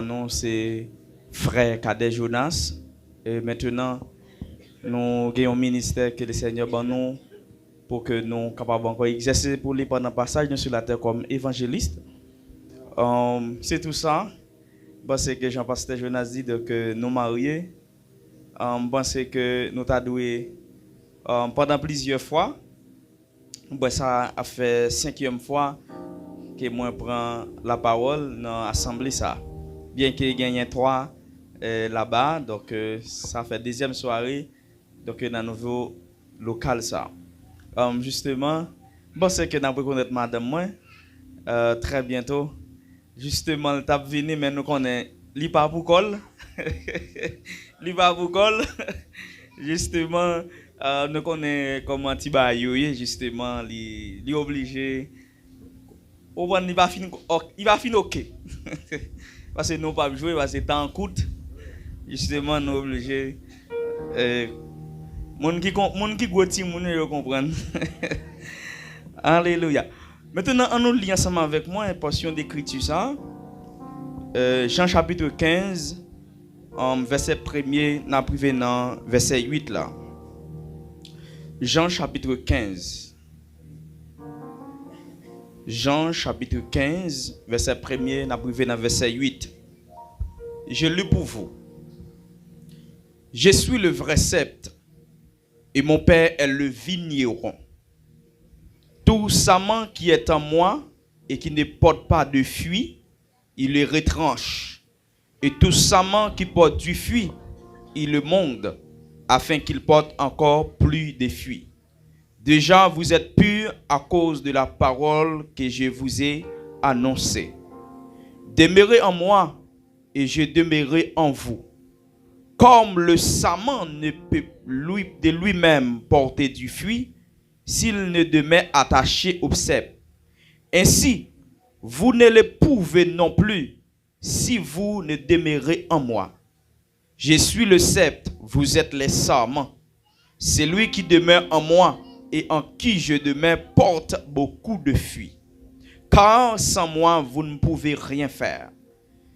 Nous, c'est frère Cadet Jonas. Et maintenant, nous avons un ministère que le Seigneur ban nous pour que nous capables encore exercer pour lui pendant le passage nous sur la terre comme évangéliste. C'est tout ça. C'est que Jean-Pasteur Jonas dit que nous mariés. C'est que nous avons doué pendant plusieurs fois. Ça a fait 5e fois que moi prends la parole dans l'assemblée ça. Bien qu'il y ait 3 là-bas, donc ça fait 2e soirée donc dans nouveau local ça. Justement, c'est que nous connaître madame moi très bientôt. Justement, le tap venu mais nous connaît li pas pour col. Li pas pour col. Justement, nous connaît comment Tibayo justement li obligé il va finir OK. Parce que nous pas jouer parce que temps coûte. Justement nous obligé monde qui goti monde yo comprendre. Alléluia. Maintenant on nous lit ensemble avec moi une portion d'écriture ça. Jean chapitre 15 verset 1er n'a privé dans verset 8 là. Jean chapitre 15. Jean chapitre 15 verset 1er n'a privé dans verset 8. Je lis pour vous. Je suis le vrai sceptre et mon Père est le vigneron. Tout sarment qui est en moi et qui ne porte pas de fruit, il le retranche. Et tout sarment qui porte du fruit, il le monte, afin qu'il porte encore plus de fruits. Déjà, vous êtes purs à cause de la parole que je vous ai annoncée. Demeurez en moi et je demeurerai en vous. Comme le sarment ne peut de lui-même porter du fruit s'il ne demeure attaché au cep. Ainsi, vous ne le pouvez non plus si vous ne demeurez en moi. Je suis le sceptre, vous êtes les sarments. Celui qui demeure en moi et en qui je demeure porte beaucoup de fruits. Car sans moi, vous ne pouvez rien faire.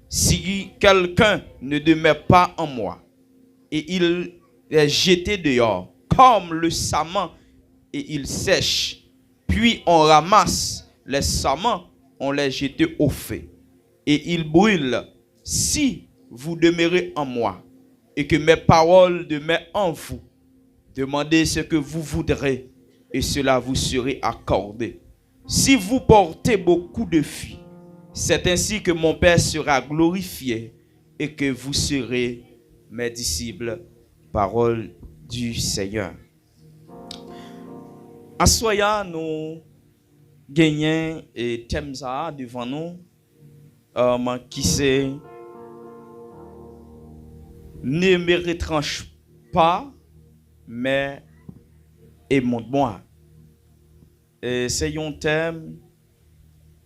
Si quelqu'un ne demeure pas en moi, et il est jeté dehors, comme le sarment, et il sèche. Puis on ramasse les sarments, on les jette au feu, et il brûle. Si vous demeurez en moi, et que mes paroles demeurent en vous, demandez ce que vous voudrez, et cela vous sera accordé. Si vous portez beaucoup de fruits, c'est ainsi que mon Père sera glorifié, et que vous serez mes disciples. Parole du Seigneur. En soya, nous gagnons et thème ça devant nous, qui c'est ne me retranche pas, mais émonde-moi. C'est un thème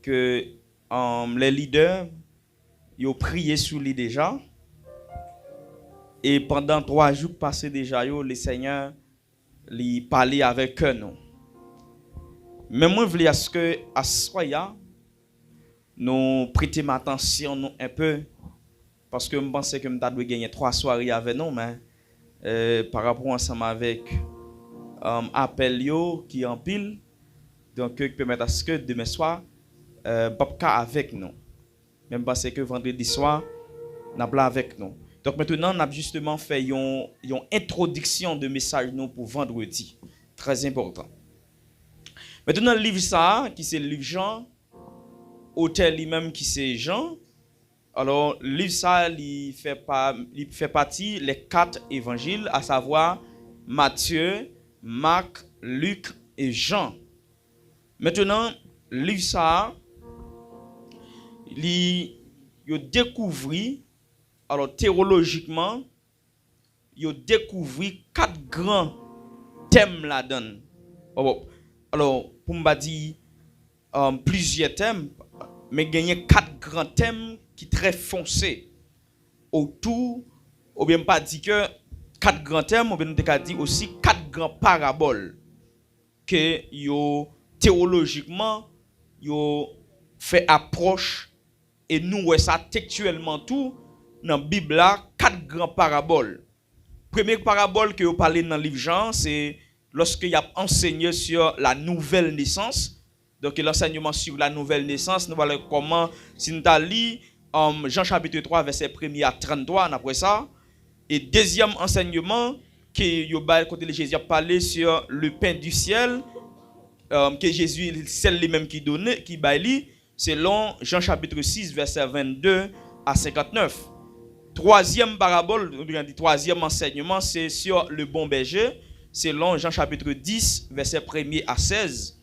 que les leaders ont prié sur lui déjà. Et pendant 3 jours passés déjà, le Seigneur lui parlait avec nous. Mais moi, je voulais que à ce soir, nous prêtions attention un peu. Parce que je pensais que je devais gagner 3 soirées avec nous. Mais par rapport ensemble avec appel qui est en pile, donc je peux mettre à ce que demain soir, Babka avec nous. Même parce que vendredi soir, nous avons avec nous. Donc maintenant, on a justement fait une introduction de message nous pour vendredi. Très important. Maintenant, le livre ça, qui c'est le livre Jean, auteur lui-même qui c'est Jean. Alors, le livre ça, il fait partie les 4 évangiles, à savoir Matthieu, Marc, Luc et Jean. Maintenant, le livre ça, il découvre. Alors, théologiquement, il a découvert 4 grands thèmes là-dedans. Alors, pour me dire plusieurs thèmes, mais il y a 4 grands thèmes qui sont très foncés autour, ou bien pas dire que 4 grands thèmes, ou bien dire aussi 4 grands paraboles que théologiquement, yo fait approche et nous ouais ça textuellement tout dans la Bible là, 4 grandes paraboles. Première parabole que vous parlez dans le livre Jean, c'est lorsqu'il a enseigné sur la nouvelle naissance. Donc l'enseignement sur la nouvelle naissance, nous voyons comment, si nous avons Jean chapitre 3, verset 1 à 33, après ça. Et deuxième enseignement, que Jésus a parlé sur le pain du ciel, que Jésus, c'est lui-même qui donne, qui baille, selon Jean chapitre 6, verset 22 à 59. Troisième parabole, troisième enseignement, c'est sur le bon berger, selon Jean chapitre 10, verset 1 à 16.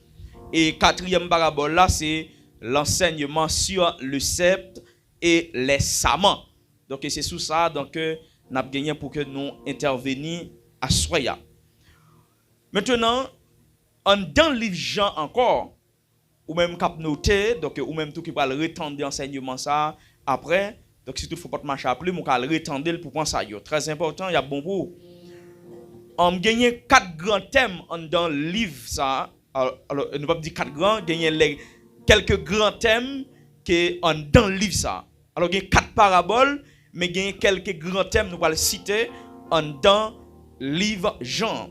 Et quatrième parabole là, c'est l'enseignement sur le sceptre et les samans. Donc c'est sous ça donc nous avons gagné pour que nous intervenions à Soya. Maintenant, dans le livre Jean encore, ou même cap noté, donc ou même tout qui va le retendre l'enseignement ça après. Donc si tout faut pas marcher après, mon va le retendre pour prendre ça yo. Très important, il y a bon pour. On gagné 4 grands thèmes dans le livre ça. Alors ne pas dire 4 grands, gagné quelques grands thèmes qui sont dans le livre ça. Alors il y a 4 paraboles, mais il y a quelques grands thèmes nous allons les citer dans le livre Jean.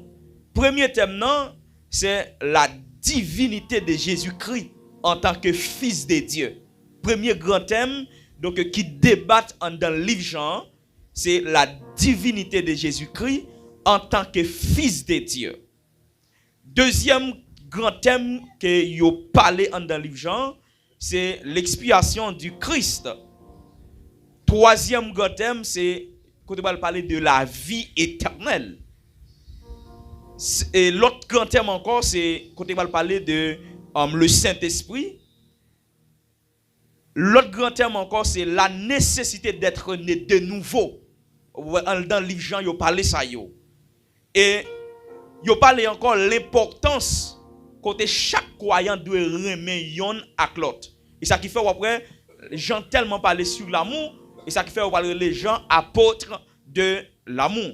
Premier thème non, c'est la divinité de Jésus-Christ en tant que fils de Dieu. Premier grand thème donc qui débattent dans le livre Jean, c'est la divinité de Jésus-Christ en tant que fils de Dieu. Deuxième grand thème que yo parlé dans le livre Jean, c'est l'expiation du Christ. Troisième grand thème, c'est quand on va parler de la vie éternelle. Et l'autre grand thème encore, c'est quand on va parler de le Saint-Esprit. L'autre grand thème encore, c'est la nécessité d'être né de nouveau. Dans le livre Jean, il parle ça. Et il parle encore l'importance que chaque croyant doit remettre yon à l'autre. Et ça qui fait après, les gens tellement parlent sur l'amour, et ça qui fait après les gens apôtres de l'amour.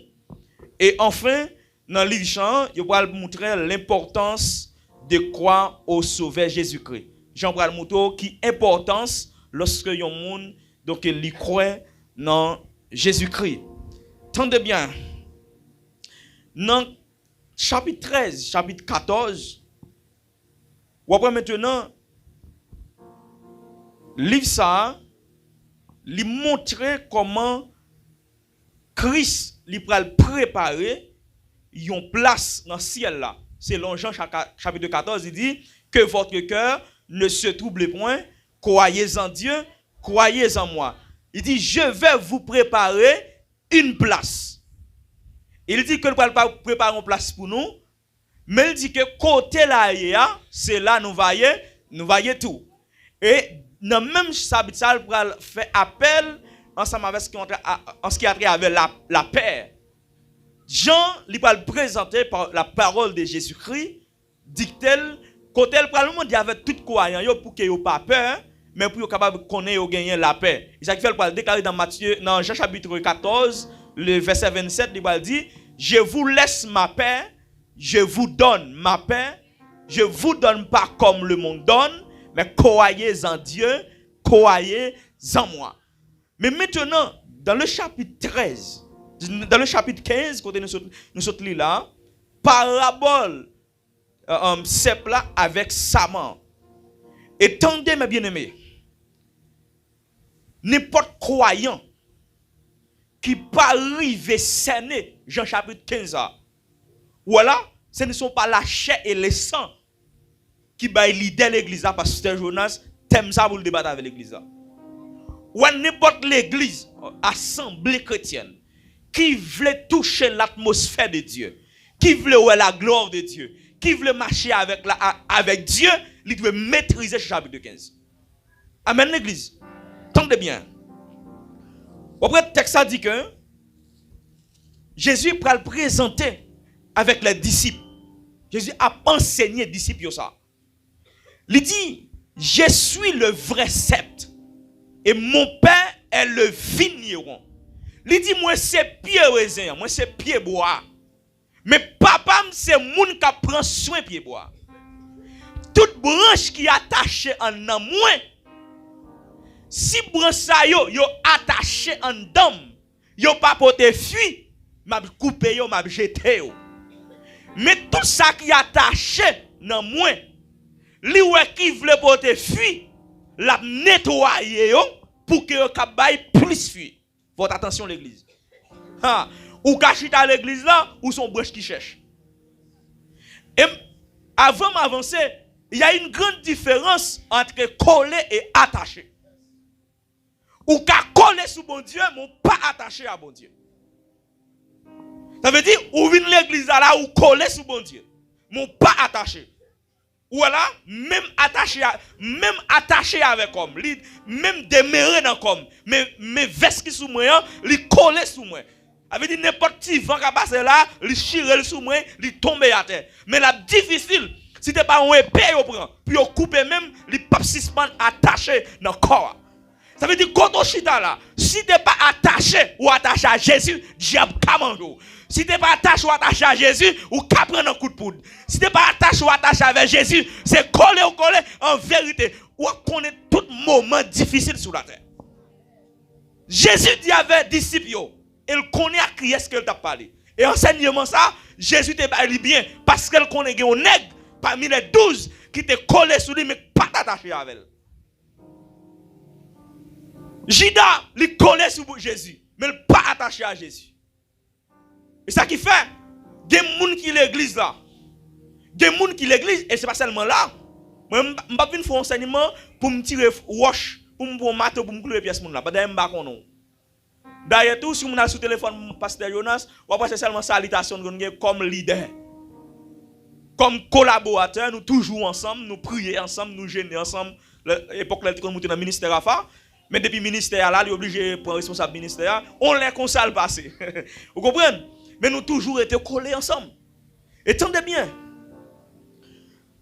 Et enfin, dans le livre Jean, il va montrer l'importance de croire au Sauveur Jésus-Christ. Jean va montrer qui importance lorsque un monde donc il croit dans Jésus-Christ. Tendez bien. Dans chapitre 13, chapitre 14, ou après maintenant, livre ça, lui montrer comment Christ lui préparer une place dans le ciel là. Selon Jean chapitre 14, il dit que votre cœur ne se trouble point, croyez en Dieu, croyez en moi. Il dit je vais vous préparer une place. Il dit que nous ne pas préparer une place pour nous, mais il dit que côté là, c'est là nous voyons tout. Et dans même chapitre, ça fait appel ensemble avec ce qui a trait avec la paix. Jean, il va le présenter par la parole de Jésus-Christ, dit-elle, côté le parlement dit avec tout croyant pour qu'il n'y ait pas peur, mais pour être capable de connaître et gagner la paix. Et ça qui fait le déclarer dans Jean chapitre 14, le verset 27, il va dire, je vous laisse ma paix, je vous donne ma paix, je ne vous donne pas comme le monde donne, mais croyez en Dieu, croyez en moi. Mais maintenant, dans le chapitre 13, dans le chapitre 15, quand nous sommes là, parabole, c'est là avec Saman. Et tendez mes bien-aimés, n'importe croyant qui pas arrivé cerner Jean chapitre 15, voilà, ce ne sont pas la chair et le sang qui baillent l'idée de l'église, pasteur Jonas, thème ça pour le débattre avec l'église. Ou n'importe l'église, assemblée chrétienne, qui veut toucher l'atmosphère de Dieu, qui veut voir la gloire de Dieu, qui veut marcher avec Dieu, il doit maîtriser ce chapitre 15. Amen l'église. Tendez bien. Après, le texte a dit que Jésus va le présenter avec les disciples. Jésus a enseigné les disciples ça. Il dit, je suis le vrai sceptre et mon père est le vigneron. Il dit, moi c'est pied raisin, moi c'est pied bois. Mais papa c'est moun qui prend soin pied bois. Toute branche qui est attachée en moi, Si branche ça yo attaché en dam, yo pas porté fuit, m'a coupé yo, m'a jeté yo. Mais tout ça qui attaché dans moi, li wè qui vle porter fuit, l'a nettoyer yo pour que yo kabay plus fuit. Votre attention l'église. Ha, ou kachita à l'église là ou son branche qui cherche. Et avant m'avancer, il y a une grande différence entre coller et attacher. Ou qu'à coller sur bon Dieu, mais pas attaché à bon Dieu. Ça veut dire, ou vient l'église là, ou coller sur bon Dieu, mais pas attaché. Ou là, même attaché avec homme, même demeurer dans comme, mais veste qui sous moi, li coller sous moi. Ça veut dire n'importe qui vent qui passe là, li chire sous moi, li tombe à terre. Mais la difficile, si t'es pas un épée au prend, puis au couper même, li pas suspendre attaché dans le corps. Ça veut dire quand on chita là, si tu n'es pas attaché ou attaché à Jésus, diable kamando. Si tu n'es pas attaché ou attaché à Jésus, ou qu'à prendre un coup de poudre. Si tu n'es pas attaché ou attaché avec Jésus, c'est coller ou coller en vérité. Ou connaît tout moment difficile sur la terre. Jésus dit avec disciples, il connaît à qui est-ce qu'il t'a parlé. Et enseignement ça, Jésus te parle bien parce qu'elle connaît un nègre parmi les 12 qui te collé sur lui mais pas t'attaché avec elle. Judas, il collait sur Jésus, mais il n'est pas attaché à Jésus. Et ça qui fait, il y a des gens qui l'église là. Il y a des gens qui l'église, et ce n'est pas seulement là. Moi, je ne vais pas faire un enseignement pour me tirer wash, pour me mater, pour me couler les pièces là. Parce que je ne sais pas. D'ailleurs, tout, si vous avez sur le téléphone, Pasteur Jonas, vous avez seulement salutation comme leader. Comme collaborateur, nous toujours ensemble, nous prions ensemble, nous gêner ensemble. L'époque là, nous sommes dans le ministère AFA. Mais depuis le ministère, là, il est obligé de prendre responsable ministère. On l'a comme ça le passé. Vous comprenez? Mais nous toujours été collés ensemble. Et tendez bien.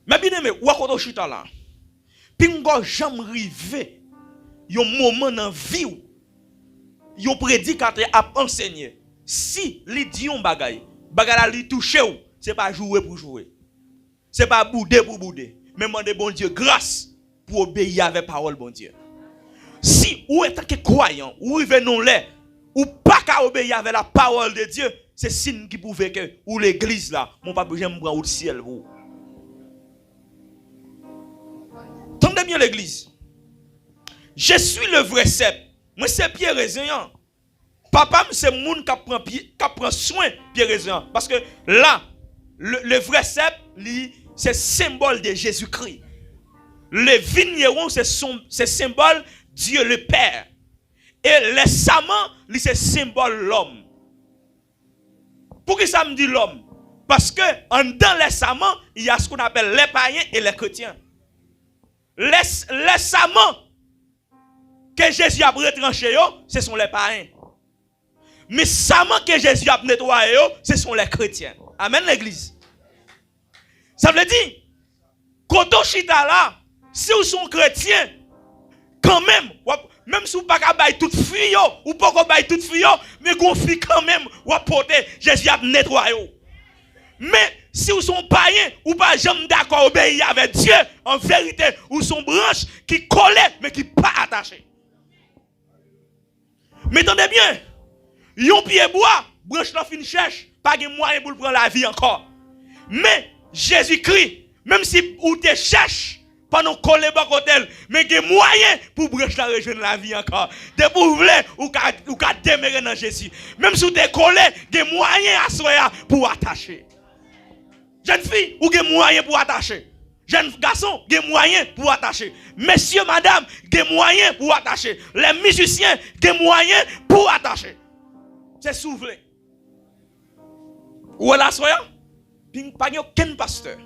Mais bien aimé, ou à côté de chita là. Puis nous n'avons jamais arrivé. Il y a un moment dans la vie où il y a un prédicateur à enseigner. Si il dit un bagay, bagay li touche ou, c'est pas jouer pour jouer. C'est pas bouder pour bouder. Mais demander bon Dieu grâce pour obéir avec parole bon Dieu. Si ou est que croyant, ou venons là, ou pas qu'à obéir avec la parole de Dieu, c'est signe qui prouve que ou l'église là, mon papa j'aime prendre au ciel vous. Tendez bien l'église. Je suis le vrai cep. Moi c'est Pierre raisin. Papa c'est moun qui prend soin Pierre raisin parce que là le vrai cep c'est symbole de Jésus-Christ. Le vigneron c'est symbole Dieu le Père. Et les samans, c'est symbole l'homme. Pourquoi ça me dit l'homme? Parce que dans les samans, il y a ce qu'on appelle les païens et les chrétiens. Les samans que Jésus a retranché, ce sont les païens. Mais samans que Jésus a nettoyé, ce sont les chrétiens. Amen l'église. Ça veut dire, quand on chita là, si vous êtes chrétien, quand même si vous ne pouvez pas faire toute fille, ou pas faire toute fille, mais vous fille quand même, ou apporter, Jésus a nettoyé. Mais si vous sont païens, ou pas jamais d'accord obéir avec Dieu, en vérité, ou sont branches qui collent, mais qui ne sont pas attachées. Mais attendez bien, yon pied bois, branche la fin cherche, pas de moyen pour prendre la vie encore. Mais Jésus-Christ, même si vous te cherche, pendant qu'on les bas hôtel, mais il y a moyen pour brancher la rejoindre la vie encore. De pour voulez ou qu'à demeurer dans Jésus. Même si vous êtes collé, il y a moyen à soya pour attacher. Jeune fille, ou il y a moyen pour attacher. Jeune garçon, il y a moyen pour attacher. Messieurs, madame, il y a moyen pour attacher. Les musiciens, il y a moyen pour attacher. C'est soufflé. Ou là soya, pas aucun pasteur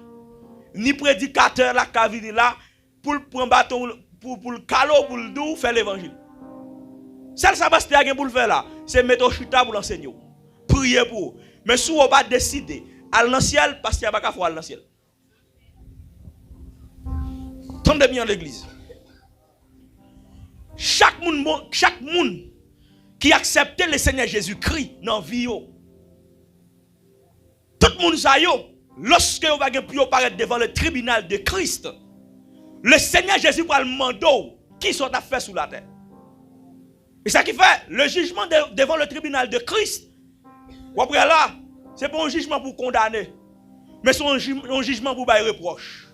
ni prédicateur la cavini là pour prendre bâton pour le calo pour le dou faire l'évangile. Celle ça pasteur a pour le faire là, c'est mettre au chuta pour l'enseigner. Prier pour. Mais si on va décider à dans ciel pasteur pas qu'à faire dans ciel. Tendez bien l'église. Chaque monde qui accepte le Seigneur Jésus-Christ dans vie yo. Tout le monde ça yo. Lorsque vous allez apparaître devant le tribunal de Christ, le Seigneur Jésus va demander qui sont à faire sur la terre. Et ça qui fait le jugement devant le tribunal de Christ. Ou après là, c'est pas un jugement pour condamner, mais c'est un jugement pour bailler reproche.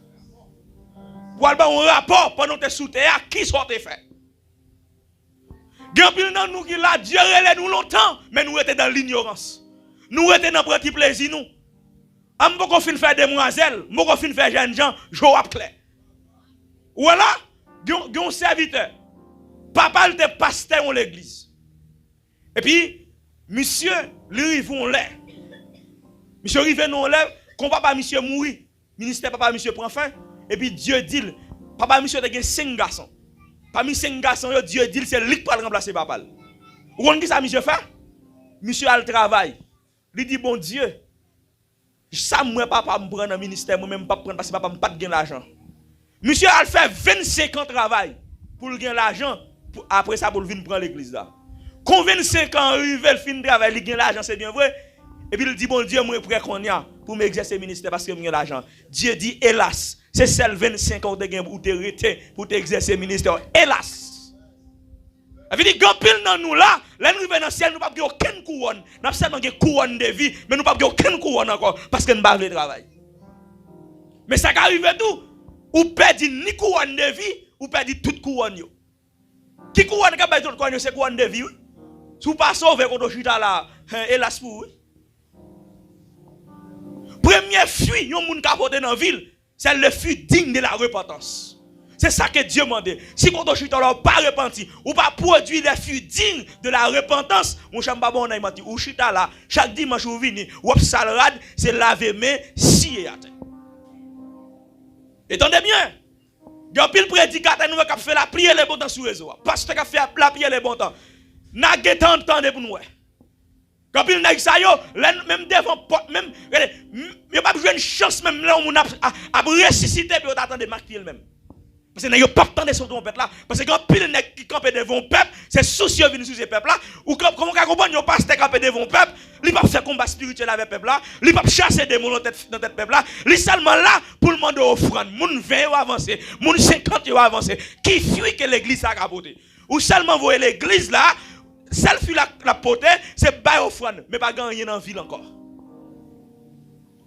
Pour avoir un rapport pendant que tu es sous terre, qui soit fait. Grand dans nous qui l'a Dieu relève nous longtemps, mais nous étions dans l'ignorance. Nous étions dans le petit plaisir nous. On ne peut pas faire demoiselles, on ne peut pas faire jeunes gens, je vais clair. Voilà, un serviteur. Papa était pasteur dans l'église. Et puis, monsieur, lui, rive en l'air. Monsieur rive en l'air, quand papa monsieur mourit, ministère papa monsieur prend fin. Et puis Dieu dit, papa monsieur a 5 garçons. Parmi 5 garçons, Dieu dit, c'est lui qui va remplacer papa. Vous comprenez ce que monsieur fait? Monsieur a le travail. Il dit, bon Dieu, ça, moi, papa me prend dans le ministère, moi-même, pas prendre parce que papa me pas gagner l'argent. Monsieur a fait 25 ans de travail pour gagner l'argent. Après ça, pour venir prendre l'église là. Quand 25 ans arrive, il finit de travail, il gagne l'argent, c'est bien vrai. Et puis il dit, bon Dieu, moi, prêt qu'on y a pour m'exercer le ministère parce que je gagne l'argent. Dieu dit, hélas, c'est celle 25 ans où tu es pour t'exercer le ministère. Hélas. Il dit, quand pile dans nous là, là nous venons dans le ciel, nous n'avons pas aucune couronne. Nous avons seulement une couronne de vie, mais nous n'avons pas aucune couronne encore parce que nous n'avons pas le travail. Mais ça qui arrive tout, ou perdez ni couronne de vie, ou perdez toute couronne. Qui couronne qui a besoin de couronne, c'est couronne de vie. Si vous pas sauvé quand vous chita là, hélas pour vous. Première fuite, yon moun capote dans la ville, c'est le fuite digne de la repentance. C'est ça que Dieu m'a dit. Si quand on chita là, pas repenti, ou pas produire des fuites dignes de la repentance, mon chamba bon a menti, ou chita là, chaque dimanche ou vini, ou salade, c'est laver main, si et à terre. Entendez bien? Il y a pile prédicateur nous qui fait la prière les bons temps sur réseau. Pasteur qui fait la prière les bons temps. N'a pas tant de pour nous. Quand il n'a ça yo, même devant même il y a pas besoin de chance même là on a ressusciter puis on attend de marquer même. Parce que n'a pas tant de son peuple là parce que quand pile nèg qui camper devant peuple, c'est soucieux venir sur ce peuple là ou comment on comprendre yo pasteur camper devant peuple, il pas faire combat spirituel avec peuple là, il pas chasser des démons dans tête peuple là, il seulement là pour demander offrande, moun 20 yo avancer, moun 50 yo avancer, qui fuit que l'église a capoté. Ou seulement voyer l'église là, celle fuit la potée, c'est bail offrande, mais pas gagner dans la ville encore.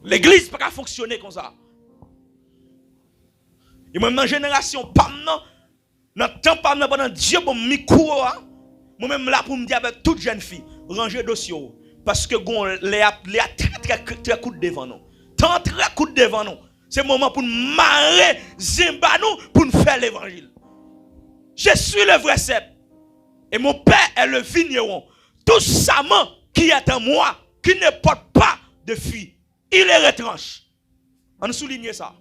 L'église pas fonctionner comme ça. Et même dans la génération, dans le temps, pendant Dieu, pour me courir, moi-même là pour me dire avec toute jeune fille, ranger dossier. Parce que les très coup devant nous. Tant très coup devant nous. C'est le moment pour nous marrer, zimbanou, pour nous faire l'évangile. Je suis le vrai cep. Et mon père est le vigneron. Tout saman qui est en moi, qui ne porte pas de fruits, il est retranché. On souligne ça.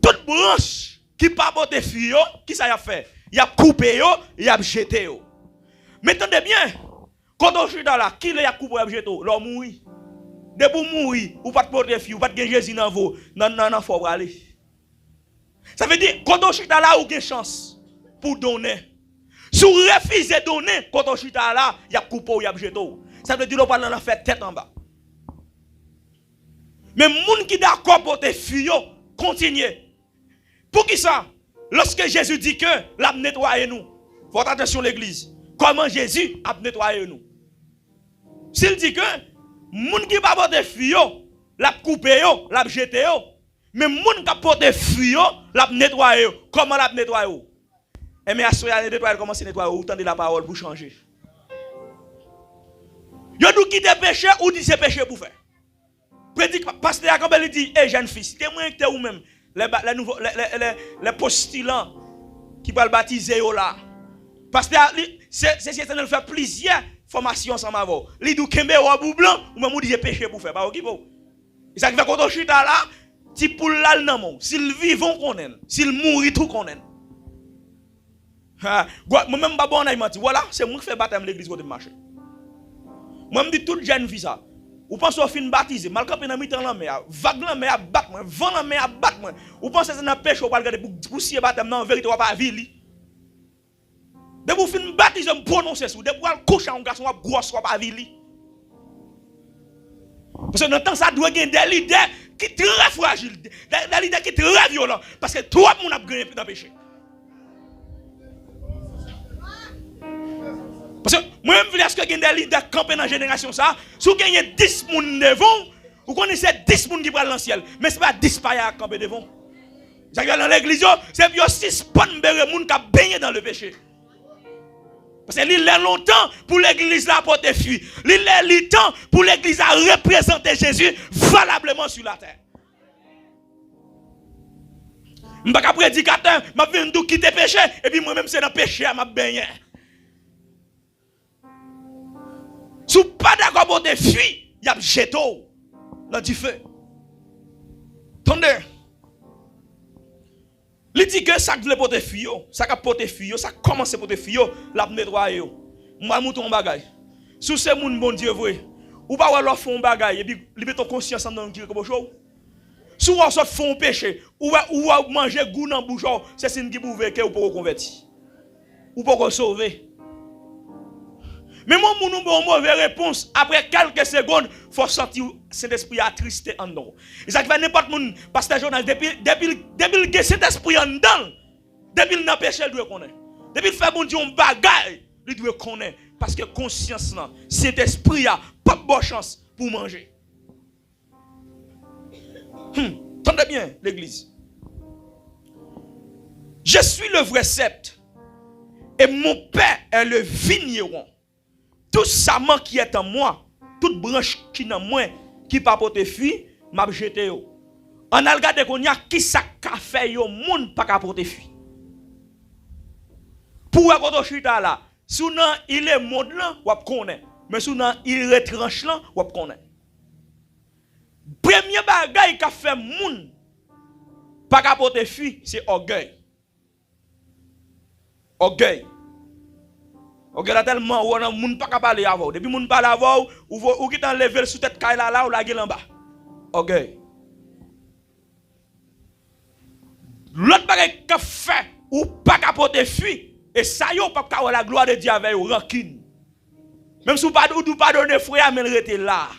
Toute branche qui pas porter fruits, qui ça y a fait? Il a coupé, il a jeté. Mais attendez bien, quand on est là, qui l'a coupé, il a jeté? L'homme mourit. De pour mourir, ou pas de porter fruits, ou pas de Jésus dans vous, non, faut aller. Ça veut dire, quand on est là, ou une chance pour donner. Si vous refusez de donner, quand on est là, il y a coupé, il y a jeté. Ça veut dire qu'on va en faire tête en bas. Mais les gens qui sont d'accord pour te fuir, continuez. Pour qui ça? Lorsque Jésus dit que l'a nettoyé nous. Votre attention l'église. Comment Jésus a nettoyé nous? S'il dit que les gens qui ne sont pas pour te fuir, l'a coupé, l'a jeté. Mais les gens qui sont te fuir, l'a nettoyé. Comment l'a nettoyé? Et mais à ce moment-là, nettoyer, commencer à nettoyer, ou tendre la parole pour changer. Yo nous quitte péché ou dit c'est péché pour faire. Prédique pasteur Jacob il dit jeune fille, si tu es moins que ou même les postulants qui veulent baptiser là. Pasteur c'est éternel fait plusieurs formations ensemble avant. Il dit kembe ou bou blanc ou même dit c'est péché pour faire pas OK bon. Et ça qui fait quand on chita là, ti pour là nan mon, s'il vivant connaît, s'il mourit tout connaît. Moi-même, on a menti. Voilà, c'est moi qui fais baptême l'église côté marché. Moi, je dis toute jeune fille ça. Vous pensez au fin baptisé, mal campé dans mi-temps la mer, vague la mer à battre moi, vent la mer à battre moi. Vous pensez que c'est un péché ou pas regarder pour si baptême non, en vérité, on pas vivre. De vous fin baptiser, me prononcer sous, de vous coucher un garçon grosse ou pas vivre. Parce que dans le temps, ça doit gagner des leaders qui sont très fragiles, des leaders qui sont très violents. Parce que tout le monde a gagné dans le péché. Parce que moi-même, est-ce que il y a des leaders campés dans la génération ça? Si vous avez 10 personnes devant, vous connaissez 10 personnes qui prennent dans le ciel. Mais ce n'est pas 10 païens à camper devant. Ça veut dire dans l'église, c'est 6 bonnes personnes qui ont baigné dans le péché. Parce que il est longtemps pour l'église à porter fuite. Il est temps pour l'église à représenter Jésus valablement sur la terre. Je ne suis pas prédicateur, je viens de quitter le péché, et puis moi-même c'est dans le péché à ma baigner. Si vous n'êtes pas d'accord pour te fuir, il y a un jeté dans du feu. Attendez. Il dit que ça veut pour te fuir, ça a pour te fuir, ça commence pour te fuir, la nettoyer. Moi, je un bagage. Si c'est mon bon Dieu vrai, ou pas leur faire un bagage, et puis il met ton conscience dans quelque chose. Si vous faites un péché, ou manger goût dans le bouche, c'est signe qui pouvait que vous pouvez convertir. Ou pouvez sauver. Mais moi, mon mauvais réponse, après quelques secondes, il faut sentir cet esprit attristé en nous. Et ça fait n'importe qui, pasteur journal, depuis que cet esprit en dedans, depuis qu'il n'a péché, il doit connaître. Depuis qu'il fait bon Dieu un bagage, il doit connaître. Parce que conscience, cet esprit a pas de bonne chance pour manger. Tendez bien, l'église. Je suis le vrai sceptre. Et mon père est le vigneron. Tout saman qui est en moi, toute branche qui est en moi, qui pas porter fruit, m'a jeté yo. On a regardé qu'on y a qui ça ka fait yo monde pas ka porter fruit. Pour quand chita là, sous nan il est monde là, ou connaît, mais sous nan il retranche là, ou connaît. Premier bagay qu'a fait monde pas ka porter fruit, c'est orgueil. Orgueil. Ok, là tellement on a moun pas parler avant. Depuis moun parle avant ou qui t'enlève sous tête caille là ou la gueule en bas. Ok. L'autre bagage qu'a fait ou pas capoter fuit et ça yo pas ka la gloire de Dieu avec rancune. Même si ou pas donner frère mais rester là.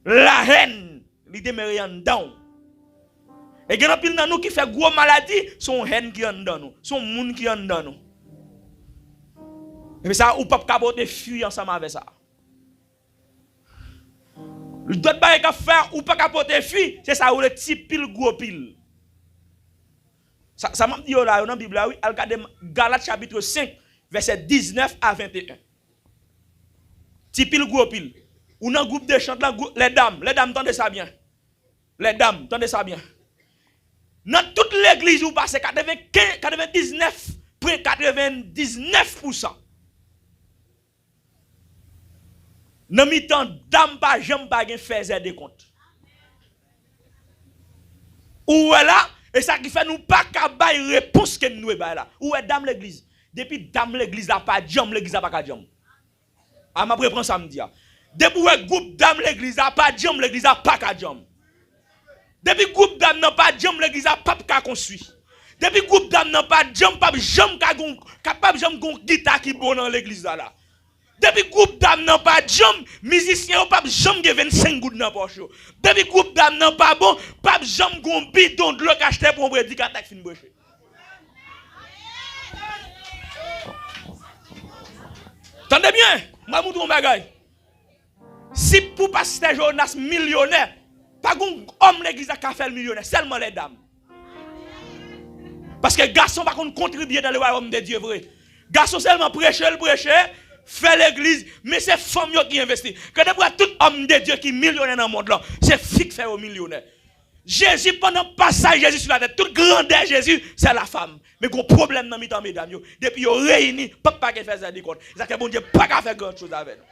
La haine, l'idée me rien dedans. Et gen pile dans nous qui fait gros maladie, son haine qui en dedans nous, son moun qui en dedans nous. Mais ça, ou pas capoter fuir ensemble avec ça. Le d'autres bagay qu'a faire ou pas capoter fuir, c'est ça ou le petit pile gros pile. Ça m'a dit là dans la Bible là oui, regardez Galates chapitre 5 verset 19 à 21. Petit pile gros pile. Ou dans groupe de chant là les dames entendez ça bien. Les dames, entendez ça bien. Dans toute l'église où passe 99,99%. Dans mi-temps, dame pas jamais pas faire des comptes. Ou là, et ça qui fait nous pas qu'à bailler réponse que nous ba là. Ou est dame l'église. Depuis dame l'église là pas jam, l'église là pas jam. A m'a reprend samedi. Depuis groupe dame l'église là pas jam, l'église là pas jam. Depuis groupe dame n'a pas jam, l'église là pas construit. Depuis groupe dame n'a pas jam, pas jam capable jam gon guitare qui bon dans l'église là. Depuis groupe d'âme n'a pas de jambe, musicien n'a pas de jambe de 25 gouttes dans poche. Depuis groupe d'âme n'a pas bon, pas de jambe gon bidon de l'eau acheté pour un prédicateur fin broché. Tendez bien, moi vous un bagage. Si pour pasteur Jonas millionnaire, pas gon homme l'église a fait le millionnaire, seulement les dames. Parce que garçon pas contribuer dans le royaume de Dieu vrai. Garçon seulement prêcher, fait l'église, mais c'est femme qui investit. Quand on voit tout homme de Dieu qui est millionnaire dans le monde là, c'est fille qui fait au millionnaire. Jésus, pendant le passage Jésus sur la terre, toute grandeur Jésus, c'est la femme. Mais gros problème dans mi-temps, mesdames, depuis qu'ils réunis, pas qu'à faire ça des comptes. Ça que bon Dieu, pas qu'à faire grand chose avec nous.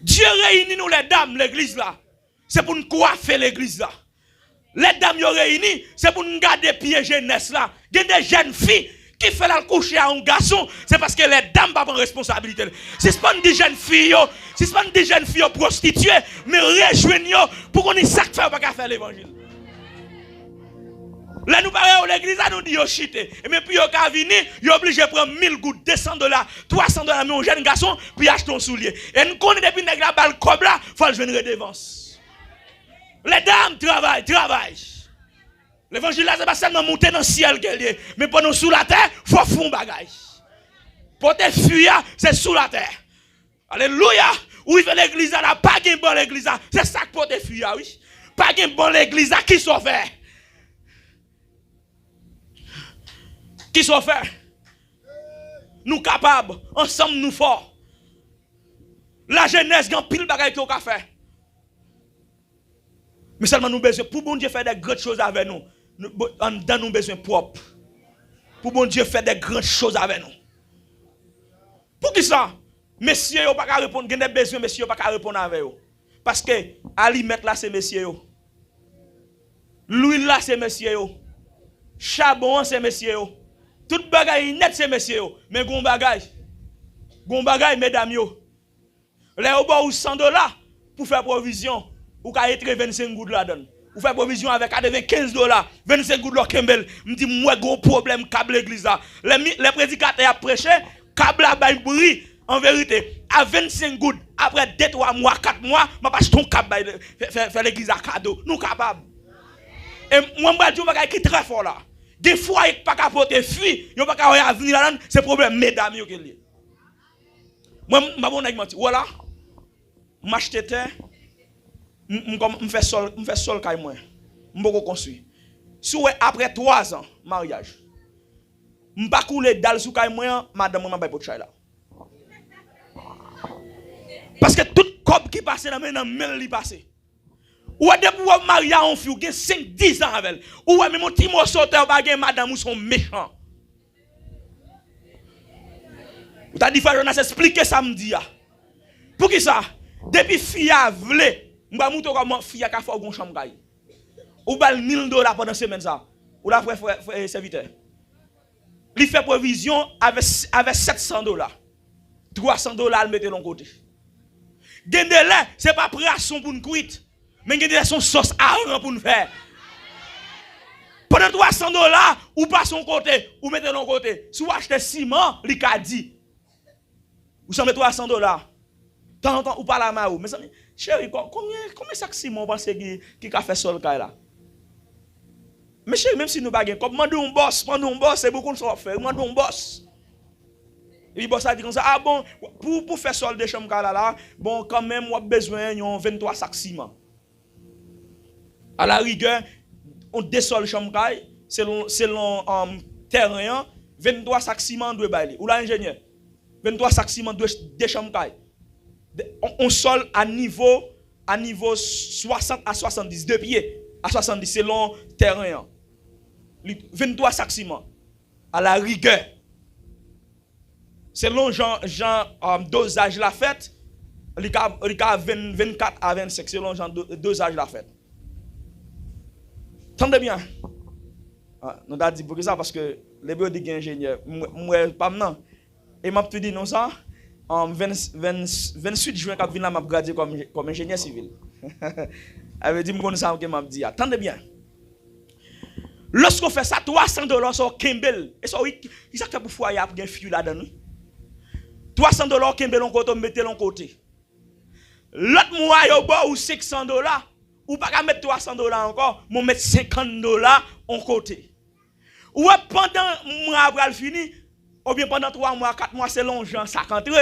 Dieu réunit nous les dames, l'église là. C'est pour nous coiffer l'église là. Les dames yo réunis, c'est pour nous garder pieds jeunesse là. Il y a des jeunes filles qui fait la coucher à un garçon, c'est parce que les dames pas prendre responsabilité. Si ce pas des jeunes filles, si ce pas des jeunes filles prostituées, mais rejoignez pour qu'on ait ça faire pas faire l'évangile. Là nous parlons l'église nous dit yo chité. Mais puis yo ka venir, yo obligé de prendre 1000 gouttes, $200, $300 mais un jeune garçon puis acheter un soulier. Et nous connaît depuis nèg la balle comme là, faut le joindre redevance. Les dames travaillent. L'évangile là, c'est pas seulement monter dans le ciel qu'elle est, mais pendant sous la terre, il faut faire un bagage. Pour te fuir, c'est sous la terre. Alléluia. Où il fait l'église là, pas de bon l'église là. C'est ça que pour te fuir, oui. Pas de bon l'église là, qui sont fait? Qui sont fait? Nous capables, ensemble nous forts. La jeunesse, il y a pile de bagages qu'on a fait. Mais seulement nous besoin, pour bon Dieu faire des grandes choses avec nous, dans nous besoin propre. Pour bon Dieu faire des grandes choses avec nous. Pour qui ça? Messieurs, ils n'ont pas qu'à répondre. Il y a des besoins, messieurs, ils n'ont pas qu'à répondre avec eux. Parce que alimètre là, c'est messieurs. L'huile là, c'est messieurs. Charbon, c'est messieurs. Tout bagage net, c'est messieurs. Mais gon bagage, mesdames, là, au bas ou $100 pour faire provision, ou qu'à être 25 gouttes là-dedans. Ou faire provision avec $15, 25 gouttes là, Kembel. Me dit, moi, gros problème, câble l'église là. Les prédicateurs ont prêché, câble là, bah, bruit. En vérité, à 25 gouttes, après 2, 3 mois, 4 mois, je passe ton câble, faire l'église à cadeau. Nous capables. Et moi, je dis, qui est très fort là. Des fois, il n'y a pas qu'à porter fuir, il n'y a pas qu'à venir là-dedans, c'est problème, mesdames, qui est. Moi, je dis, voilà, je m'achète terre, je fais sol caille moi. Je vais construire. Si après 3 ans, mariage, je ne vais pas couler dalle sous caille moi, madame, je ne vais pas de là. Parce que tout cop qui passe dans le mail, il passe. Ou depuis vous mariez un fille, vous avez 5-10 ans avec elle. Ou même mon petit mot sauteur, madame, ou sont méchants. Vous avez dit, frère, Jonas, expliquez samedi. Pour qui ça? Depuis fille a vle, je vais montrer comment fille a fait une chambre. Ou bal $1000 pendant semaine ça. Ou la frère serviteur. Il fait provision avec $700. $300 mettez de côté. Gendele, ce n'est pas pression pour nous quitter. Mais gendele son sauce à pour nous faire. Pendant $300, ou pas son côté, ou mettez de côté. Si vous achetez ciment, il a dit. Vous savez $300. Tant en temps, ou pas la main. Mais chérie, combien ça que ciment vous pensez qui a fait sol là? Mais chérie, même si nous baguons, comme mandons un boss, c'est beaucoup de choses à faire. Mandons un boss. Et boss a dit comme ça, ah bon, pour faire sol de chambre là, bon, quand même, on a besoin de 23 sacs ciment. À la rigueur, on descend chambre selon terrain, 23 sacs ciment doit bailler. Ou l'ingénieur, 23 sacs ciment de chambre. On sol à niveau 60 à 70, 2 pieds à 70 selon terrain. 23 sacs ciment. À la rigueur. Selon dosage la fête, il y a 24 à 25 selon dosage la fête. Tendez bien. Nous avons dit pour ça parce que les bureaux des ingénieurs, moi, pas maintenant. Et m'a dit non ça, en 28 juin, quand je viens là, m'a gradé comme ingénieur civil. Elle veut dire que ça m'a dit. Tendez bien. Lorsqu'on fait ça, $300 sur Kembel, et ça, il s'est fait pour foyer pour gagner fille là-dedans. $300 Kembel on côté, mettez l'on côté. L'autre mois, yo ba ou $600, ou pas mettre $300 encore, mon mettre $50 en côté. Ou pendant mois après fini, ou bien pendant 3 mois, 4 mois, c'est long, Jean, ça rentre.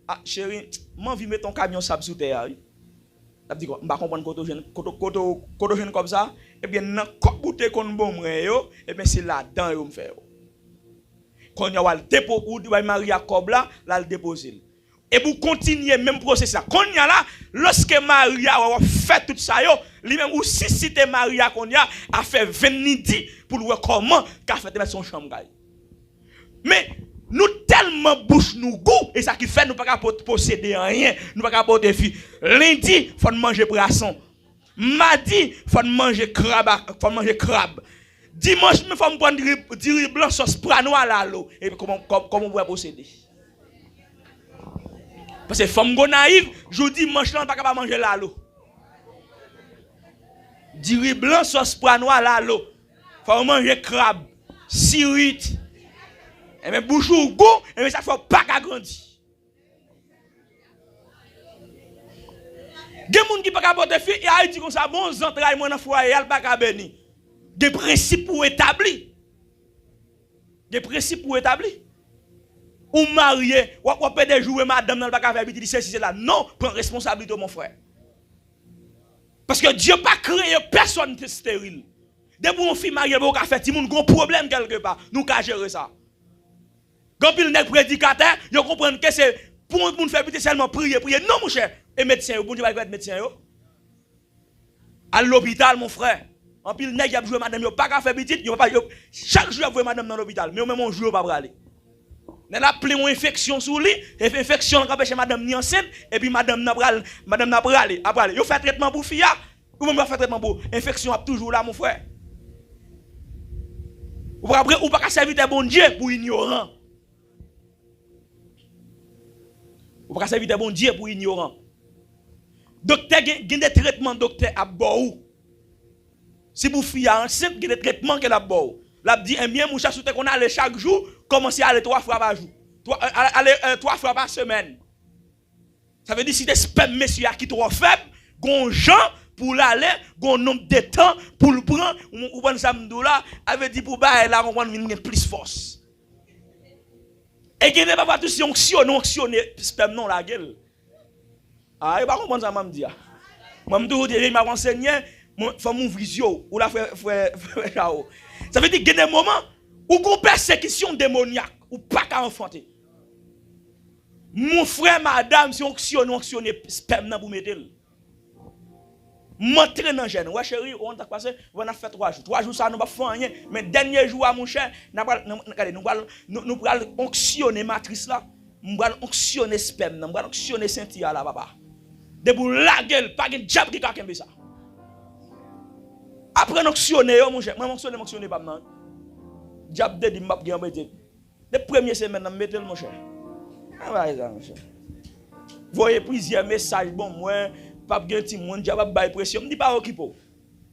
Ah, chérie, m'en vie mettre ton camion sable sous terre. Je dis, je comprends côté jeune comme ça, et bien, dans le bouteille qu'on bon, et bien, c'est là-dedans que je me fais. Quand il y a le dépôt, ou Maria Cob là, là, le déposer. Et vous continuez même processus. Quand il y a là, lorsque Maria a fait tout ça, lui-même, ou si c'était Maria qu'on a fait 20 midi pour voir comment il a fait son chambre. Mais nous tellement bouche nous goût, et ça qui fait nous pas posséder rien, nous pas porter fille. Lundi, il faut manger poisson. Mardi, il faut manger crabe. Dimanche, il faut prendre du riz blanc sauce prano à l'eau. Et comment on peut posséder? Parce que femme naïve, je dis dimanche là, on pas capable manger l'eau. Du riz blanc sauce prano à l'eau. Faut manger crabe, sirite. Et bien, bouchou, goût, et bien, ça ne faut pas grandir. Il y a des gens qui ne peuvent pas porter fille, et ils disent comme ça, bon, j'entraille moi dans le foyer, ils ne peuvent pas bénir. Des principes pour établir. Des principes pour établir. Ou marié, ou peut des jouer madame dans le bac à faire, dit c'est là. Non, prends responsabilité mon frère. Parce que Dieu n'a pas créé personne de stérile. Dès que on fait marié, on a fait un problème quelque part. Nous avons gérer ça. Quand il y a des prédicateurs, ils comprennent que c'est pour nous faire seulement prier. Non, mon cher. Et médecin, bon Dieu va être médecin. À l'hôpital, mon frère. En pile, il y a joué madame, il n'y a pas qu'à faire petit. Chaque jour, il y a joué madame dans l'hôpital. Mais même on joue pas pour aller. Il y a plein d'infections sur lui. Et infection qui empêche madame ni enceinte. Et puis madame n'a pas aller. Il fait traitement pour fille. Ou même fait traitement pour infection toujours là, mon frère. Ou pas servir de bon Dieu pour ignorant. Ou pas servir de bon Dieu pour ignorant. Docteur, il y a des traitements docteur à bord. Si vous fille enceinte, il y a des traitements qu'elle a bord. L'a dit, eh bien, mon chat, qu'on allait chaque jour, commencer à aller 3 fois par jour. 3 fois par semaine. Ça veut dire si des spermes, messieurs, qui trop faibles, gon gens pour l'aller, gon nombre de temps pour le prendre, ou prendre ça là, avait dit pour bailler là, on va venir plus force. Et qu'il n'est pas tout si onctionner sperme non la gueule. Ah, il va comprendre ça, m'a dit. Moi, je m'a renseigné, faut m'ouvrir les yeux, ou la frère Chao. Ça veut dire qu'il y a des moments où il y a une persécution démoniaque, ou pas qu'à enfanter. Mon frère, madame, si on onctionne sperme pour mettre. Montrez dans le gène. Ouais, chérie, on a passé, on a fait 3 jours. 3 jours, ça, nous ne faire rien. Mais dernier jour, mon cher, nous allons onctionner la matrice là. Nous allons onctionner sperme. Nous allons onctionner Cynthia là, papa. De pour la gueule, pas de diable qui a fait ça. Après, onctionner, mon cher. Moi, onctionner pas mal. Diable de m'a bien mettre. Les premières semaines, je mets mon cher. Ah, ouais, ça, mon cher. Voyez plusieurs messages, bon, moi. Pas bien petit monde diable bail pression me dit pas occupé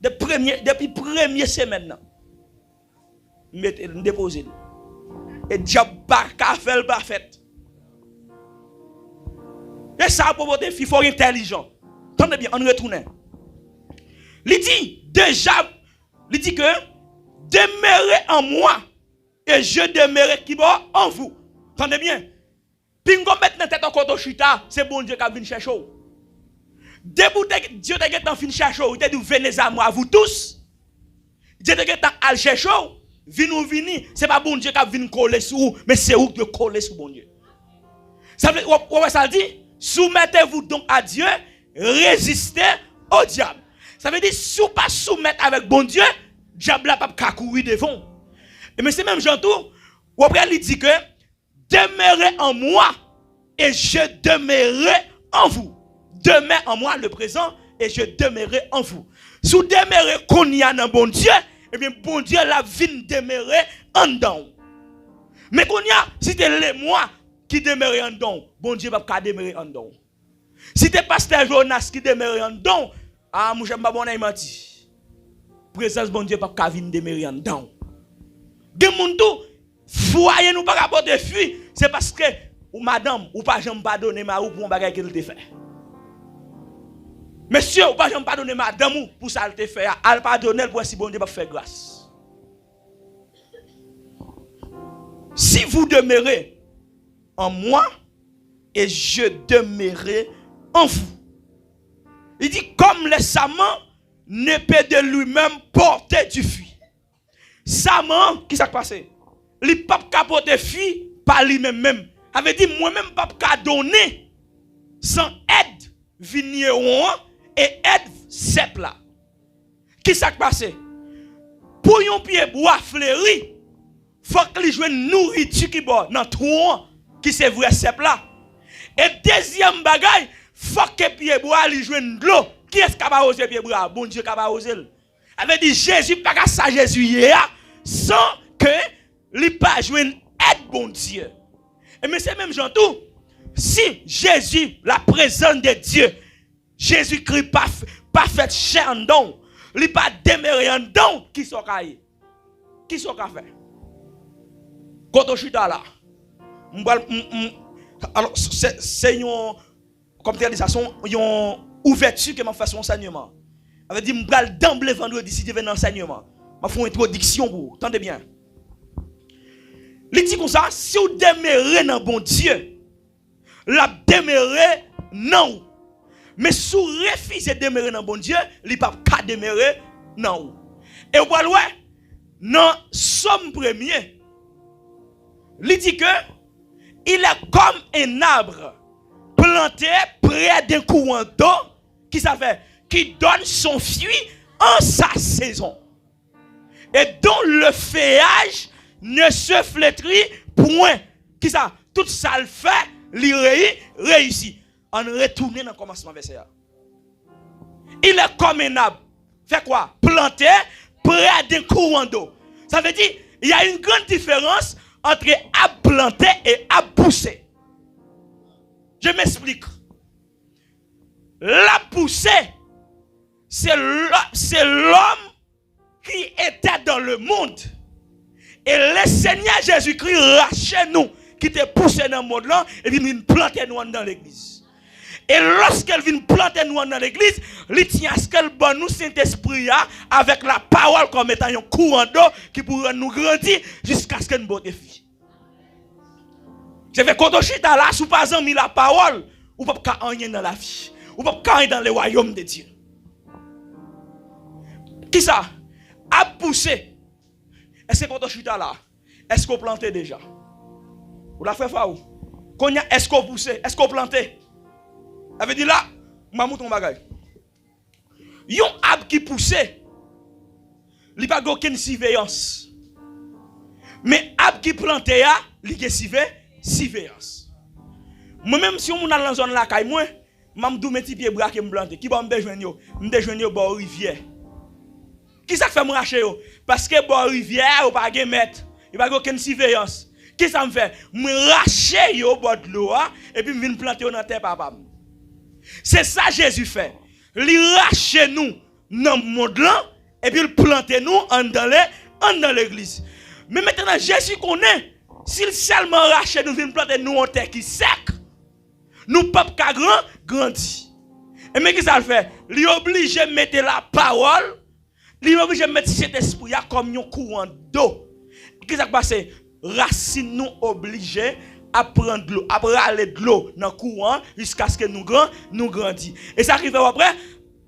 depuis première semaine mettez déposer et diable pas ka faire pas fait et ça pour votre fille faut intelligent. Attendez bien, on retourne. Il dit déjà il dit que demeurez en moi et je demeurerai qui va en vous. Attendez bien. Pingo mettre dans tête encore chita, c'est bon Dieu qui vient chercher. Debout Dieu te get en fin chercher, il te dit venez à moi vous tous. Dieu te get en chercher, venez, c'est pas bon Dieu qui vient coller sur vous, mais c'est vous qui coller sur bon Dieu. Ça veut ça dit soumettez-vous donc à Dieu, résistez au diable. Ça veut dire si vous pas soumettre avec bon Dieu, diable n'a pas courir devant. Et mais c'est même Jean tout, ou après il dit que demeurez en moi et je demeurerai en vous. Demeure en moi le présent et je demeurerai en vous. Si vous demeurez qu'on y a dans bon Dieu, eh bien bon Dieu la vie demeurer en dedans. Mais qu'on y a, si c'est les moi qui demeurent en dedans, bon Dieu va pas demeurer en dedans. Si c'est pasteur Jonas qui demeure en dedans, ah moi j'aime pas bon menti. Présence bon Dieu pas venir demeurer en dedans. Gen moun tout foyer nous pas rapporter fuite, c'est parce que ou madame ou pas jamais pardonner ma ou pour un bagage qu'il te fait. Monsieur, ou pas jamais pardonner madame pour ça elle te fait, elle pardonner pour si bon Dieu va faire grâce. Si vous demeurez en moi et je demeurerai en vous. Il dit comme le saman ne peut de lui-même porter du fruit. Saman, qui s'est passé? Il ne peut pas porter fruit par lui-même. Avait dit moi-même pas qu'à donner sans aide vigneron et aide cep là. Qui s'est passé? Pour un pied bois fleuri, faut qu'il joue une nourriture qui bon dans tronc qui c'est vrai cep là. Et deuxième bagaille, faut que pied bois lui joue de l'eau. Qui est-ce qui va oser pied bois? Bon Dieu qui va oser. Avait dit Jésus pas qu'à ça Jésus hier sans que lui pas jouer une aide bon Dieu. Et mais c'est même Jean tout. Si Jésus, la présence de Dieu, Jésus-Christ pas fait chair en don, lui pas demeuré en don, qui sont caillé? Qui sont qu'a fait? Quand on chita là, alors c'est une comme tu as dit ça, une ouverture que m'a fait son enseignement. Avait dit m'bral d'emblée vendredi si tu veux un enseignement. Je vais faire une introduction pour vous. Entendez bien. Il dit comme ça, si vous demeurez dans bon Dieu, la demeurez non. Mais si vous refusez de demeurer dans bon Dieu, il ne peut pas demeurer non. Et vous voyez, dans Somme 1er, il dit que il est comme un arbre planté près d'un courant d'eau qui donne son fruit en sa saison. Et dont le feuillage ne se flétrit point. Qui ça? Tout ça le fait, il réussit. On retourne dans le commencement verset. Il est comme un arbre. Fait quoi? Planté près d'un courant d'eau. Ça veut dire, il y a une grande différence entre arbre planté et arbre poussé. Je m'explique. La poussée, c'est l'homme qui était dans le monde. Et le Seigneur Jésus-Christ rachète nous, qui te poussé dans le monde là, et puis il planter nous dans l'église. Et lorsqu'elle vient planter nous dans l'église, il tient à ce qu'elle donne nous Saint-Esprit avec la parole comme étant un courant d'eau qui pourra nous grandir jusqu'à ce qu'elle nous bonne vie. Je fais quand on chita là, sous pas mis la parole, ou pas qu'à rien dans la vie, ou pas qu'à rien dans le royaume de Dieu. Qui ça? A poussé. Est-ce que quand on chita là, est-ce qu'on plantait déjà? Ou la fait faou? Est-ce qu'on poussait? Est-ce qu'on plantait? Ça veut dire là, je vais ton bagage. Yon arbre qui poussait, il n'y a pas aucune surveillance. Mais l'arbre qui plantait, il y a surveillance. Moi-même, si on est dans la zone là, moi, je vais mettre mes pieds bras qui me planter. Qui va me rejoindre? Je vais rejoindre au rivière. Qui ça fait me racher? Parce que bon rivière, ou pas de mettre. Il n'y a pas aucune surveillance. Qui ça me fait? Me racher au bord de l'eau et puis me planter dans terre papa. C'est ça Jésus fait. Il rache nous dans le monde là et puis il plante nous dans l'église. Mais maintenant Jésus connaît, s'il seulement rache nous, vient planter nous en terre qui sec, nous ne pouvons pas grandir. Et mais qui ça le fait? Il est obligé de mettre la parole, il est obligé de mettre cet esprit comme un courant d'eau. Qu'est-ce qui se passe? Racine nous obligés à prendre de l'eau, à râler de l'eau dans le courant jusqu'à ce que nous grandissons. Et ça arrive après,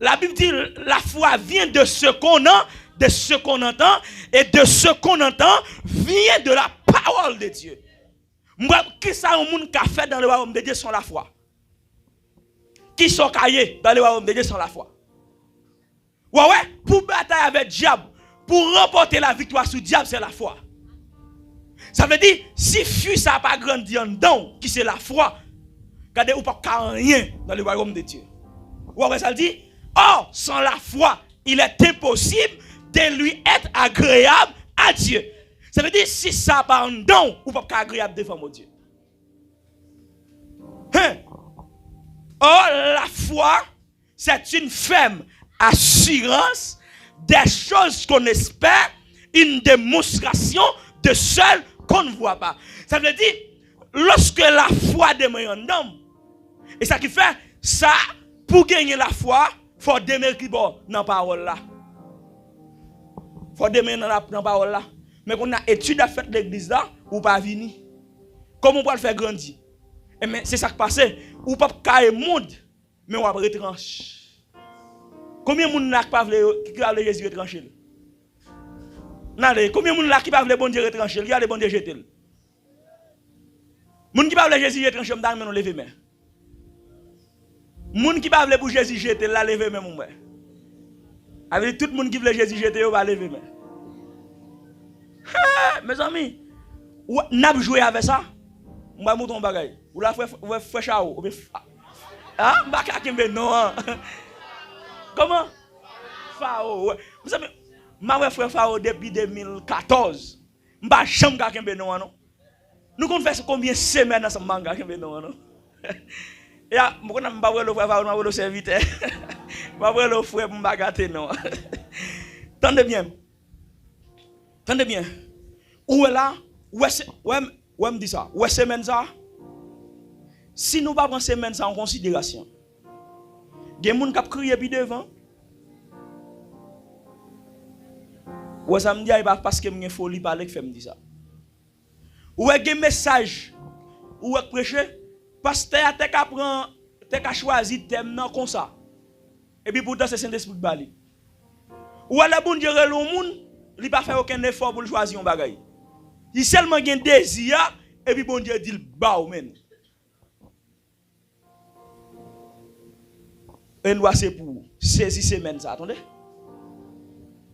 la Bible dit la foi vient de ce qu'on a, de ce qu'on entend, et de ce qu'on entend vient de la parole de Dieu. Moi, qui ça un monde qui a fait dans le royaume de Dieu sans la foi? Qui sont caillés dans le royaume de Dieu sans la foi? Ouais, pour batailler avec le diable, pour remporter la victoire sur le diable, c'est la foi. Ça veut dire, si fuit ça n'a pas grandi en dedans, qui c'est la foi, regardez, ou pas rien dans le royaume de Dieu. Ouais, ça dit, or, sans la foi, il est impossible de lui être agréable à Dieu. Ça veut dire, si ça n'a pas en dedans, ou pas agréable devant mon Dieu. Hein? Or, la foi, c'est une ferme assurance des choses qu'on espère, une démonstration de celles qu'on ne voit pas. Ça veut dire, lorsque la foi demeure en homme, et ça qui fait, ça, pour gagner la foi, il faut demeurer dans la parole là. Il faut demeurer dans la parole là. Mais quand on a étude à faire l'église là, ou pas venir. Comment on peut le faire grandir? Et mais c'est ça qui passe. Ou pas cailler le monde, mais on va retrancher. Combien de monde n'a pas voulu Jésus retrancher? Combien de monde qui pas voulu bon Dieu retrancher? Il y a les bon Dieu jeter. Moun qui pas voulu Jésus retrancher, on doit lever main. Moun qui pas voulu pour Jésus jeter, la lever main mon frère. Avec tout le monde qui veut Jésus jeter, on va lever main. Mes amis, n'a pas joué avec ça? On va monter un bagage. Ou la faire chao. Ah, mbaka kembe non. Comment? Fao. Vous savez, ma frère Fao depuis 2014. Mba jamais ka kembe non non. Nous qu'on fait combien de semaines ensemble manga kembe non non. Et ah, moi on mba le frère Fao, mba le serviteur. Mba le frère mba gâté non. Tendez bien. Tendez bien. Où est là? Où me dit ça? Où est semaine ça? Si nous ne prenons pas semaine ça en considération, il y a des gens qui crient puis devant. Ou ça me dit parce que me folie parler que fait me dit ça. Ou est un message ou est prêcher pasteur t'es qu'à prendre t'es qu'à choisir thème non comme ça. Et puis pourtant c'est Saint-Esprit qui parle. Ou est le bon Dieu le monde, il pas fait aucun effort pour choisir un bagage. Il seulement un désir et puis bon Dieu dit bah ou men. Un doigt c'est pour saisir semaine ça attendez.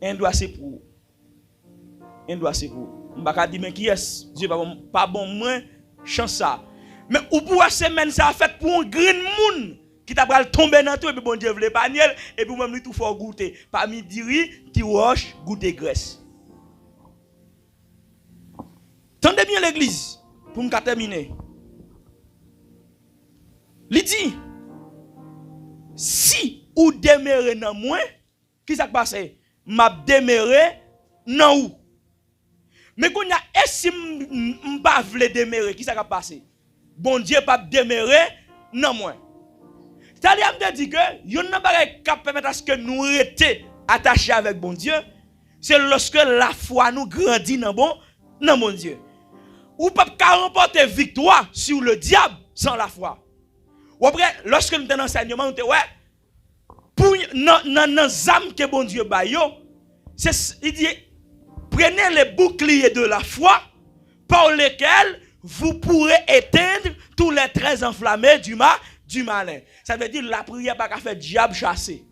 Un doigt c'est pour un doigt c'est pour m'pa dire mais qui est Dieu pas bon moins chance ça. Mais ou pour semaine ça fait pour un grand monde qui t'a pral tomber dans tout et puis bon Dieu veut pas niel et puis même lui tout faut goûter parmi diri qui roche goûter graisse. Tendez bien l'église pour me terminer. Il dit si ou demeurez dans moi, qui ça passe? M'a demeuré dans ou. Mais qu'on a si m'pa vle demeurer, qui ça va passer? Bon Dieu pas demeurer dans moi. C'est-à-dire me dit que yon n'a pas capable permettre à ce que nous restions attachés avec bon Dieu, c'est lorsque la foi nous grandit dans bon Dieu. Ou pas remporter victoire sur le diable sans la foi. Ou après lorsque nous dans enseignement nous ouais pour dans âme que bon Dieu ba yo, c'est il dit prenez les boucliers de la foi par lesquels vous pourrez éteindre tous les traits enflammés du malin. Ça veut dire la prière pas qu'à faire diable chasser.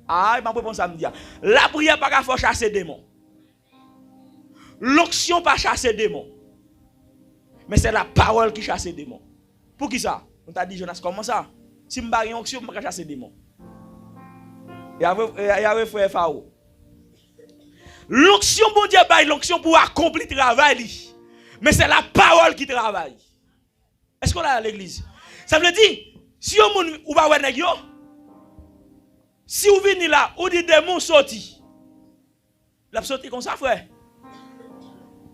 Ah, il m'a pas ça me dire. La prière pas qu'à faire chasser démon. L'onction pas chasser démon. Mais c'est la parole qui chasse les démons. Pour qui ça? On t'a dit Jonas comment ça? Si je n'ai pas d'onction, je ne peux pas chasser les démons. Il y avait frère Pharaon. L'onction, bon Dieu, l'onction pour accomplir le travail. Mais c'est la parole qui travaille. Est-ce qu'on est à l'église? Ça veut dire, si vous ne pouvez pas voir, si vous venez là, vous dites démons sortis. La sortie comme ça, frère.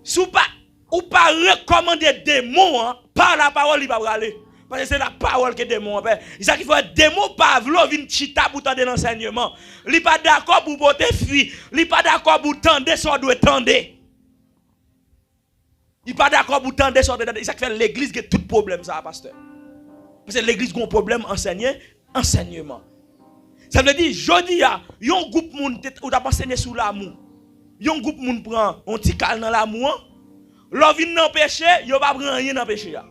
Si vous ne pas recommander des démons hein, par la parole, il va pas aller. Parce que c'est la parole que démon fait. Il qu'il faut être démon Pavlo vient chita pour tendre l'enseignement. Il pas d'accord pour porter fuir, il pas d'accord pour tendre ça doit tendre. Il pas d'accord pour tendre ça doit tendre. Ça fait l'église qui a tout problème ça pasteur. Parce que l'église a un problème enseignement. Ça veut dire jodi a, yon groupe moun ou t'a enseigné sous l'amour. Yon groupe moun prend on petit calme dans l'amour. L'on vient dans péché, yo pas prend rien dans péché là.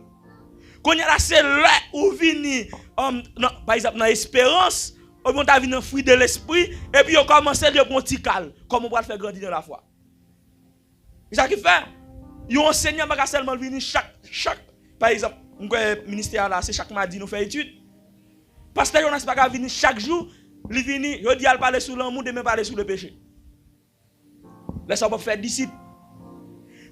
Quand y a là c'est là où vini par exemple dans espérance, on t'a vinn dans fruit de l'esprit et puis on commence à bon petit calme comme on va le faire grandir dans la foi. C'est ça qui fait. Yon enseignant pas seulement venir chaque par exemple, le ministère là c'est chaque mardi nous fait étude. Pasteur Jonas pas venir chaque jour, il vini, il dit al parler sur l'amour, demain parler sur le péché. Laisse-moi pas faire disciple.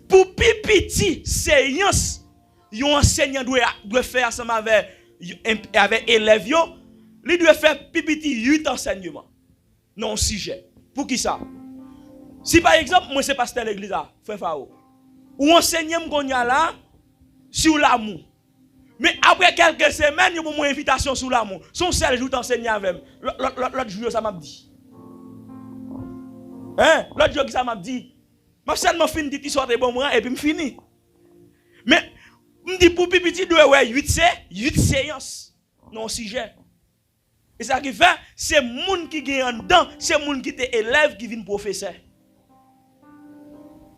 Pour pipiti séance, yon enseignant doit faire ensemble avec élèves yo, il doit faire pipiti 8 enseignements. Non sujet. Pour qui ça? Si par exemple moi c'est pasteur l'église là, frère Fao, ou enseignant qu'on y a là sur l'amour. Mais après quelques semaines, il y a une invitation sur l'amour. Son seul jour t'enseigner avec l'autre jour ça m'a dit. Hein? L'autre jour ça m'a dit. Je seulement fini dit qu'il soit bon moment et puis je finis. Mais je dis pour petit de 8 séances non sujet. Et ça qui fait c'est moun qui gagne dedans, c'est moun qui est élève qui vient professeur.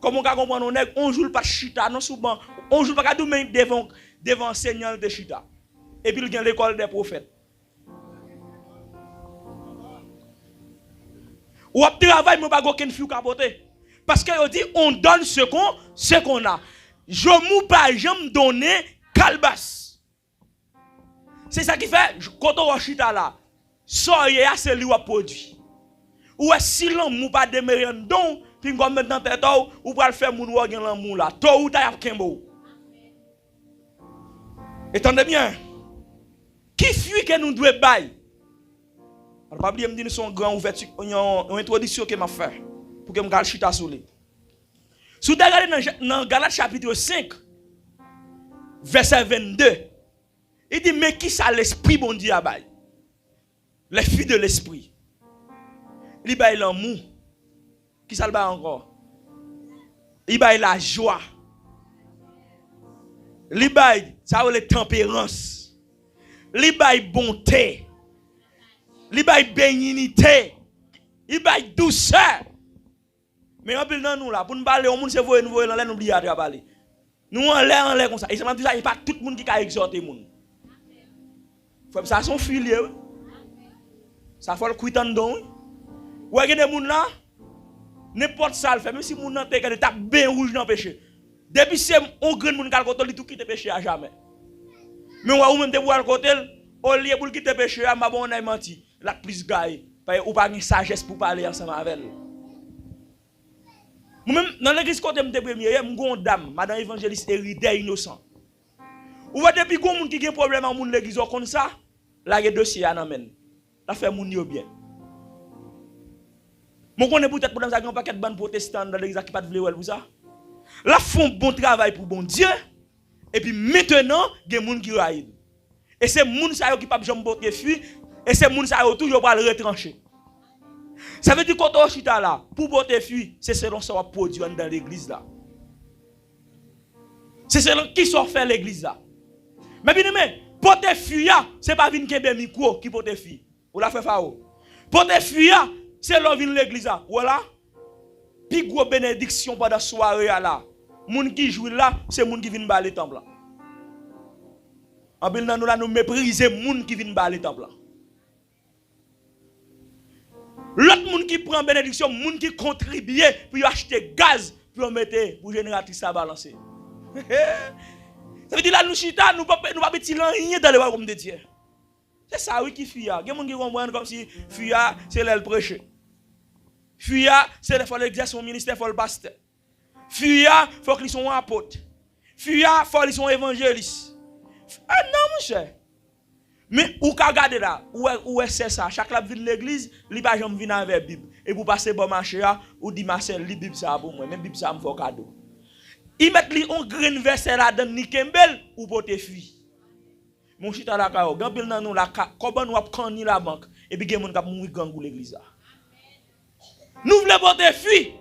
Comment on comprend on joue pas chita non souvent, on joue pas devant enseignant de chita. Et puis il y a l'école des prophètes. Ou à travail mais pas aucun fou capoter. Parce que dit on donne ce qu'on a. Je mou pas jamais donner calbas. C'est ça qui fait quand on chita là. Soyez c'est lui a produit. Ou si l'on mou pas demeurer don puis on mettre dans tête ou pas le faire moun ou gen l'amour là. Tôt ou tard kembo. Entendez bien. Qui fuit que nous devons bailler? Alors pas oublier me dire son grand ouverture une introduction que m'a fait pour que me gal chita sur lui. Si vous regardez dans Galates chapitre 5 verset 22, il dit mais qui ça l'esprit bon Dieu a bail? Les fruits de l'esprit. Il bail l'amour, Qui ça le bat encore? Il baille la joie. Il baille, ça veut la tempérance. Il baille bonté. Il baille bénignité. Il baille douceur. Mais en plus, nous là, pour nous parler, on se voit, nous voyons, nous oublions à parler. Nous en l'air comme ça. Et c'est même ça, il n'y a pas tout le monde qui a exhorté moun. Ça son filier. Ça faut le quitter en don. Ou il y a des gens là, n'importe ça le fait, même si moun nan te tape bien rouge dans le péché. Depuis c'est un grand moun qui a le côté, il tout quitte le péché à jamais. Mais ou même te voir le côté, au lieu pour quitter le péché, ma bon on a menti. La plus gaille, ou pas une sagesse pour parler ensemble avec elle. Moi-même, dans l'église côté de premier, je suis une dame, madame évangéliste Hérité innocent. Ou depuis qu'on moun qui a un problème en moun l'église comme ça, là il y a dossier à n'amène. La fait moun yo bien. Mon connaît peut-être pour un paquet de bandes protestants dans l'église qui pas de vle pour ça. Là font bon travail pour bon Dieu et puis maintenant, il y a des gens qui raillent. Et c'est moun ça qui pas jamais porter fuir et c'est moun ça toujours pas le retrancher. Ça veut dire que quand on chita là, pour porter fuir, c'est selon ce qu'on produit dans l'église là. C'est selon qui sort faire l'église là. Mais bien aimé, porter fuir, c'est pas vinn kembe micro qui porter fuir. Ou la fait fao. Porter fuir, c'est l'on vinn l'église là. Voilà. Puis gros bénédiction pendant soirée là. Moun qui joue là, c'est moun qui vinn ba le temple là. En bien nous là nous mépriser moun qui vinn ba le temple là. L'autre monde qui prend bénédiction, monde qui contribue pour acheter gaz pour mettre pour génératrice à balancer. Ça veut dire là nous chita, nous pas petit rien dans le royaume de Dieu. C'est ça oui qui fuya. Il y a des gens qui comprennent comme si fuya c'est le prêcher. Fuya c'est il faut exercer son ministère, il faut le pasteur. Fuya faut qu'ils soient apôtres. Fuya faut qu'ils soient évangélistes. Ah non mon cher. Mais où ka regarder là, où c'est ça, chaque la vient de l'église, li pas jamais venir avec Bible. Et pour passer bon marché là, ou dit Marcel, li Bible ça pour moi, même Bible ça me fait cadeau. Il met li on green verset là dans ni kembel ou pote fui. Mon chita la ka, gampil nan nou la ka, comment nous prend ni la banque et puis gen moun k'ap mouri gangou l'église là. Nous voulons pote fui.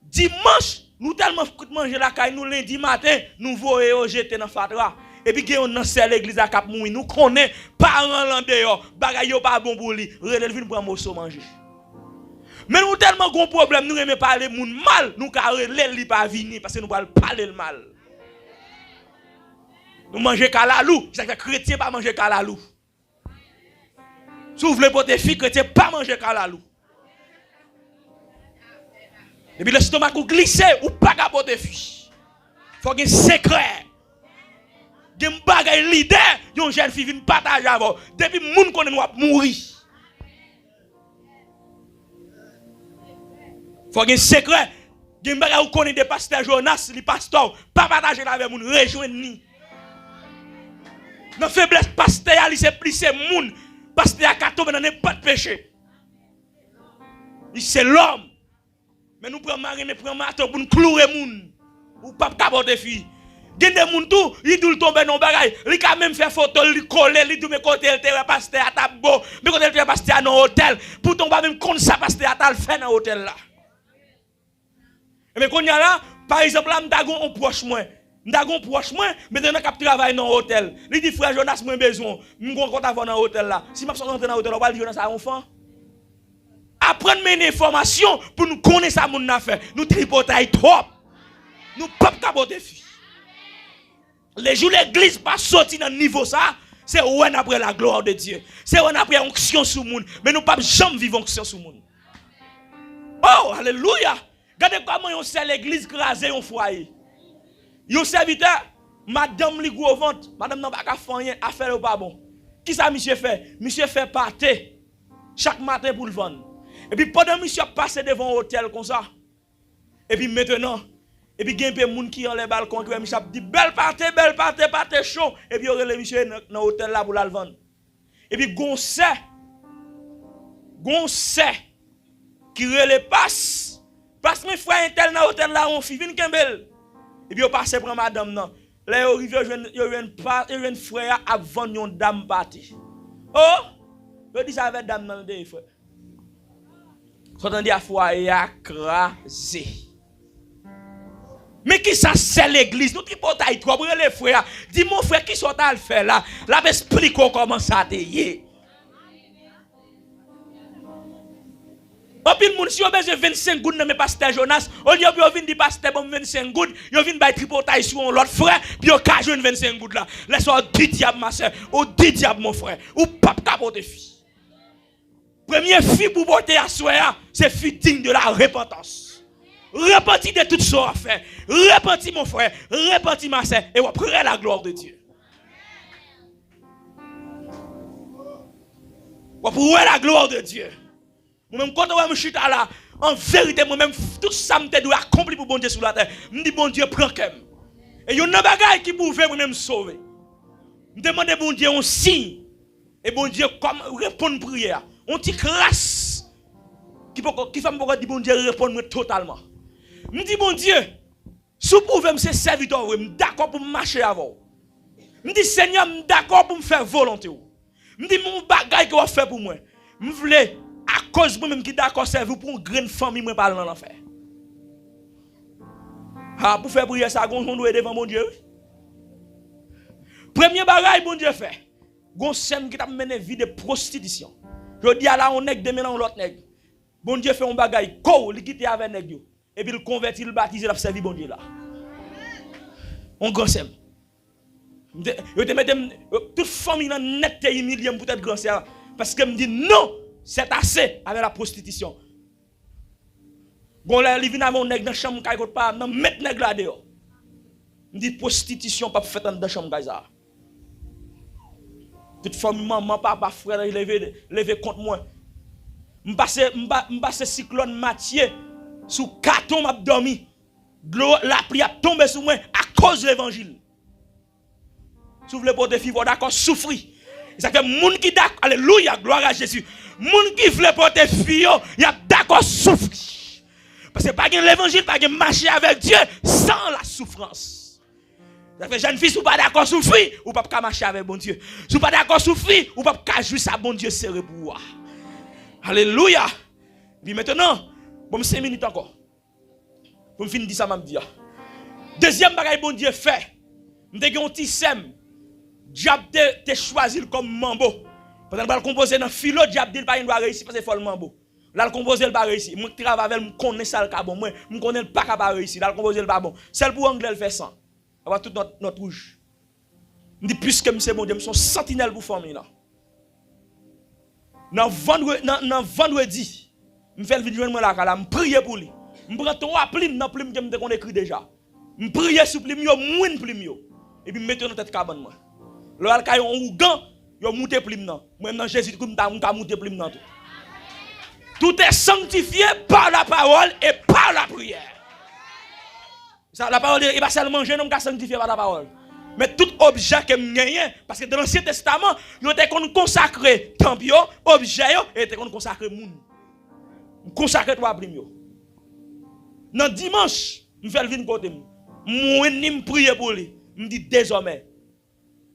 Dimanche, nous tellement manger la caille, nous lundi matin, nous voyons jeter dans fatra. Et puis on dans l'église à Cap Moui, nous connaît parents là dehors, bagay yo pas bon pour lui, relève vinn prendre morceau manger. Mais nous tellement gros problème, nous aimons parler moun mal, nous ka relève li pas venir parce que nous parler le mal. Nous manger kalalou, c'est que chrétien pas manger kalalou. Si vous voulez porter fille chrétien pas manger kalalou. Et puis le stomac ou glisser ou pas ka porter fille. Faut qu'il secret. Gen bagay leader, yon jeune fille vient partager avec. Depuis moun connaît nous mourir. Faut gen secret. Gen bagay ou connaît des pasteurs Jonas, les pasteurs, pas partager avec moun, rejoindre ni. Dans faiblesse pasteur, il c'est plus c'est moun. Pasteur a tomber dans n'importe péché. C'est l'homme. Mais nous prenons marine, prenons marteau pour nous clouer moun. Ou pas capoter fille. Gen de moun tout, il doit tomber dans bagay, il ka même faire photo, il coller, il doit me côté le terrain pasteur à tabo, me côté le terrain pasteur dans hôtel, pour tomber même comme ça pasteur à tal fait dans hôtel là. Mais quand y a là, par exemple là m'dagon on proche moi. M'dagon proche moi, maintenant cap travail dans hôtel. Il dit frère Jonas moi besoin, m'gon compte avant dans hôtel là. Si m'a sorti dans hôtel, on va dire Jonas a enfant. Apprendre mes informations pour nous connaître ça moun n'a fait. Nous tripotaille trop. Nous pas capoter fille. Les jours l'église pas sorti dans niveau ça, c'est où après la gloire de Dieu. C'est où après onction sur monde, mais nous pas jamais vivre onction sur monde. Oh, alléluia. Regardez comment on sert l'église crasé un foyer. Yon serviteur, madame li gros ventre, madame n'a pas ka faire rien, affaire ou pas bon. Qui ça monsieur fait? Monsieur fait pâté chaque matin pour le vendre. Et puis pendant monsieur passe devant hôtel comme ça. Et puis maintenant et puis, il y a des gens qui ont les balcons qui dit belle partie, chaud. Et puis, il y a les monsieur dans l'hôtel là pour la vendre. Et puis, gonçait qui relève passe. Parce que mes frères tel dans l'hôtel là, on fit, vin kembel. Et puis, il passe pour madame. Là, il y a un frère à vendre une dame partie. Oh, je dis ça avec dame dans le frère. Quand on dit à foi écrasé. Mais qui ça c'est l'église? Nous tripotaille trop les frères. Dis mon frère qui sont à le faire là. Là explique comment ça te y. En pile moun si on besoin 25 gouttes dans mes pasteur Jonas, on y a vinn di pasteur bon 25 gouttes, yo vinn bay tripotaille sur l'autre frère, puis yo ka joine 25 gouttes là. Laisse-moi dit diable ma soeur, ou dit diable mon frère, ou pas capoter fille. Première fille pour porter à soi, c'est fille digne de la repentance. Repentis de tout ce qu'on a fait. Repentis mon frère, repentis ma soeur, et on prendra la gloire de Dieu. On prendra la gloire de Dieu. Moi-même, quand on me chute là, en vérité, moi-même, tout ça me doit accomplir pour bon Dieu sur la terre. Je dis, bon Dieu, prends comme. Et il y a une bagaille qui pouvait moi-même sauver. Je demande bon Dieu un signe. Et bon Dieu, comme répondre prière. On t'y classe. Qui fait me dire, bon Dieu, répondre totalement. Je dis, bon Dieu, si vous pouvez me servir, je suis d'accord pour marcher avant. Je dis, Seigneur, je suis d'accord pour me faire volonté. Je dis, mon bagaille que vous faites pour moi. Je voulais. À cause de moi-même qui d'accord servir pour une grande famille, moi parle dans l'enfer. Ah, pour faire prier ça, on doit devant mon Dieu. Premier bagage, bon Dieu fait. Gon scène qui t'a mené vie de prostitution. Je dis à la on nèg demain l'autre nèg. Bon Dieu fait un bagage, ko, il quitte avec nèg yo. Et puis il convertit, il baptise, il a servi bon Dieu là. On grand scène. Yo te mette toute famille dans net te humilié pour être grand scène parce que me dit non. C'est assez avec la prostitution. Bon là, il vient avec un nèg dans chambre kay ko pas, non mettre nèg là dehors. Me dit prostitution pas fait dans chambre kay ça. Toute famille maman papa frère lever contre moi. M'passe cyclone Mathieu sous carton m'a dormi. La pluie a tombé sur moi à cause de l'évangile. Si vous voulez porter fille d'accord souffrir. Ça fait moun qui d'accord alléluia gloire à Jésus. Moun qui veut porter fille, il y a d'accord souffrir. Parce que pas l'évangile, pas marcher avec Dieu sans la souffrance. Ça fait jeune fille, si vous pas d'accord souffrir, ou pas marcher avec bon Dieu. Si vous pas d'accord souffrir, ou pas jouer ça bon Dieu serré pour vous. Alléluia. Puis maintenant, bon 5 minutes encore. Pour me finir ça m'a dit. Deuxième bagaille bon Dieu fait. M'te gen un petit sem. Diable te choisi comme mambo. Parce que le composer dans philo, diable dit pas il doit réussir parce que faut le mambo. Là le composer le pas réussir. Moi travaille avec me connais ça le cas bon moi, me connais le pas capable réussir. Là le composer le pas bon. Celle pour anglais le fait sans. Avoir toute notre rouge. Me dit puisque c'est bon Dieu, me sont sentinelle pour famille là. Dans vendredi, me fait venir moi là, me prier pour lui. Me prend 3 plumes dans plume que me qu'on écrit déjà. Me prier sur plume yo, moins plume yo. Et puis me mettre dans tête cabane moi. Le alcayon ou gant, yo monter plume nan. Moi dans Jésus comme ta monter plume nan tout. Tout est sanctifié par la parole et par la prière. Ça la parole est pas seulement manger non ka sanctifié par la parole. Mais tout objet que me gagne parce que dans l'Ancien Testament, yo était consacré temple yo, objet yo et était consacré moun. Consacré 3 plumes yo. Dans dimanche, me fait venir côté moi ni me prier pour lui. Me dit désormais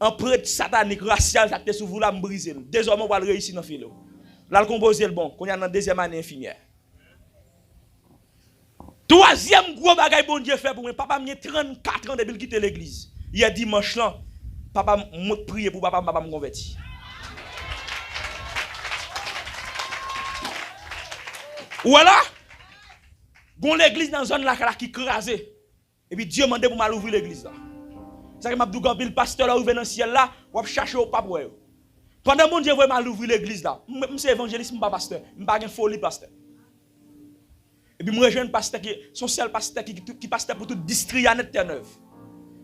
un prêtre satanique racial qui était sous vous là me briser. Désormais on va réussir dans filo. Là le composer le bon, qu'on y a dans deuxième année infirmière. Troisième gros bagaille bon Dieu fait pour moi, papa m'a 34 ans depuis quitter l'église. Il y a dimanche là, papa m'a prié pour papa me convertir. Voilà. Gon l'église dans zone là qui crasé. Et puis Dieu m'a demandé pour mal ouvrir l'église là. Ça que m'a dit quand le pasteur là ouvert dans le ciel là, on chercher au pape. Pendant mon Dieu vraiment ouvrir l'église là. Monsieur évangéliste, pas pasteur, pas une folie pasteur. Et puis moi rejoins pasteur qui son seul pasteur qui pasteur pour tout district à Terre-Neuve.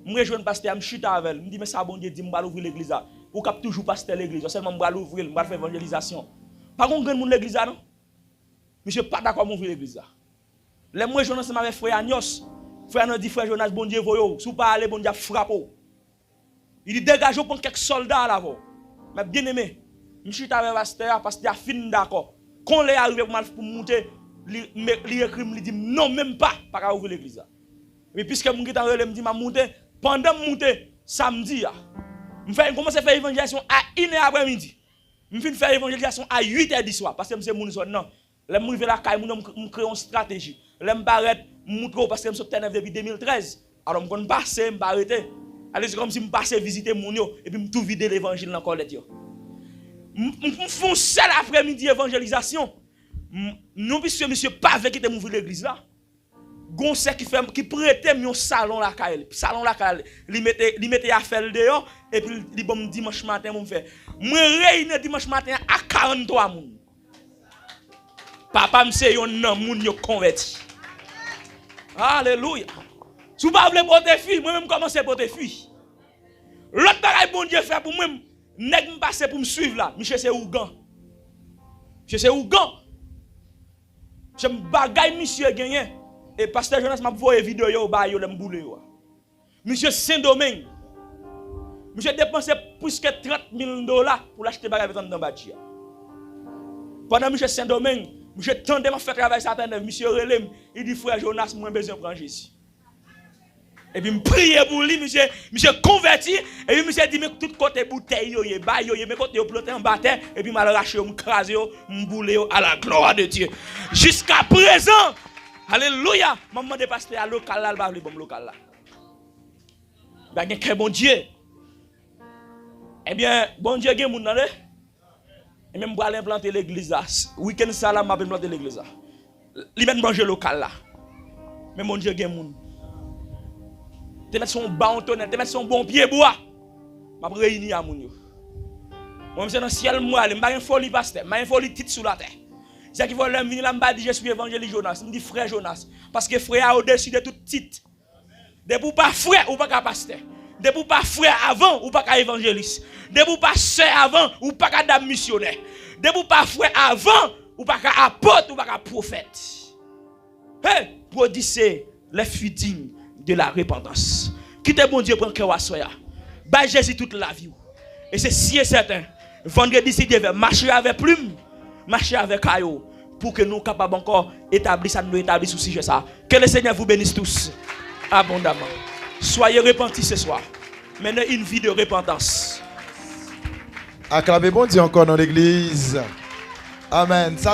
Moi rejoins pasteur, me chita avec elle, me dit mais ça bon Dieu dit m'va ouvrir l'église là. Pour cap toujours pasteur l'église, seulement m'va l'ouvrir, m'va faire évangélisation. Pas grand monde l'église là non. Monsieur pas d'accord m'ouvrir l'église là. Les moi rejoins ensemble avec frère Agnos. Frère nous dit frère Jonas bon Dieu voyo, si pas aller bon Dieu frappe. Il dit dégagez pour quelques soldats là-bas. Mais bien aimé, je suis avec pasteur parce qu'il a fini d'accord. Quand il est arrivé pour monter, il écrit, il dit non, même pas, pas ouvrir l'église. Mais puisque mon guitar me dit m'a monter, pendant monter samedi, je commence à faire évangélisation à 1h après-midi. Je finis faire évangélisation à 8h du soir parce que c'est mon non. Là, je vais la caille, je crée une stratégie. Là, je m'arrête, je montre parce que je suis depuis 2013. Alors, je vais passer, je vais arrêter. Alors, c'est comme si je passais visiter mon yo et puis je tout vider l'évangile dans le yo. Je fais seul après-midi évangélisation. Non, puisque monsieur pas avec qui m'ouvrir l'église là. Gonse qui prêtait un salon la caille. Salon la caille, il mettait à faire dehors et puis il bon dimanche matin mon fait. Moi réunir dimanche matin à 43 moun. Papa m'sait yon nan moun yo converti. Alléluia. Si vous pas voulez porter fille, moi même commencer à porter fille. L'autre bagaille bon Dieu fait pour moi, nèg me passer pour me suivre là, monsieur c'est Ougan. Monsieur c'est Ougan. J'aime bagaille monsieur gagné et pasteur Jonas m'a envoyé vidéo yo ba yo le m'boule yo. Monsieur Saint-Domingue. Monsieur dépensé plus que $30,000 pour l'acheter bagaille dans bâti. Pendant monsieur Saint-Domingue, monsieur tendait m'a fait travail Satan, monsieur relem, il dit frère Jonas moi besoin prendre Jésus. Et puis, je prie pour lui, monsieur converti. Et puis, monsieur dit, mais tout côté bouteille, mais côté planté en bataille. Et puis, je l'arraché, je crase, je boule à la gloire de Dieu. Jusqu'à présent, alléluia. Maman de pasteur à local là, le bon local là. Il y a quel bon Dieu. Eh bien, bon Dieu, il y a mon nan. Et même, je vais implanter l'église là. Week-end, ça là, je vais implanter l'église là. Il va manger local là. Mais mon Dieu, il y a mon. Te mettre son bon tonnerre, te mettre son bon pied bois. M'a réuni à moun yo. Moi c'est dans ciel moi, m'pa une folie pasteur, m'a une folie titre sous la terre. C'est qui veut venir là m'pa dire je suis évangéliste Jonas, me dit frère Jonas parce que frère a au-dessus de tout titre. De pour pas frère ou pas pasteur. De pour pas frère avant ou pas évangéliste. De pour pas sœur avant ou pas dame missionnaire. De pour pas frère avant ou pas apôtre ou pas prophète. Hey, pour dire c'est les fitting de la repentance. Quittez bon Dieu pour un cœur à soi. Bah Jésus toute la vie. Et c'est si et certain. Vendredi, si Dieu veut marcher avec plume, marcher avec caillou, pour que nous capables encore établir ça, nous établir sous sujet ça. Que le Seigneur vous bénisse tous abondamment. Soyez repentis ce soir. Menez une vie de repentance. Acclamez bon Dieu encore dans l'église. Amen. Ça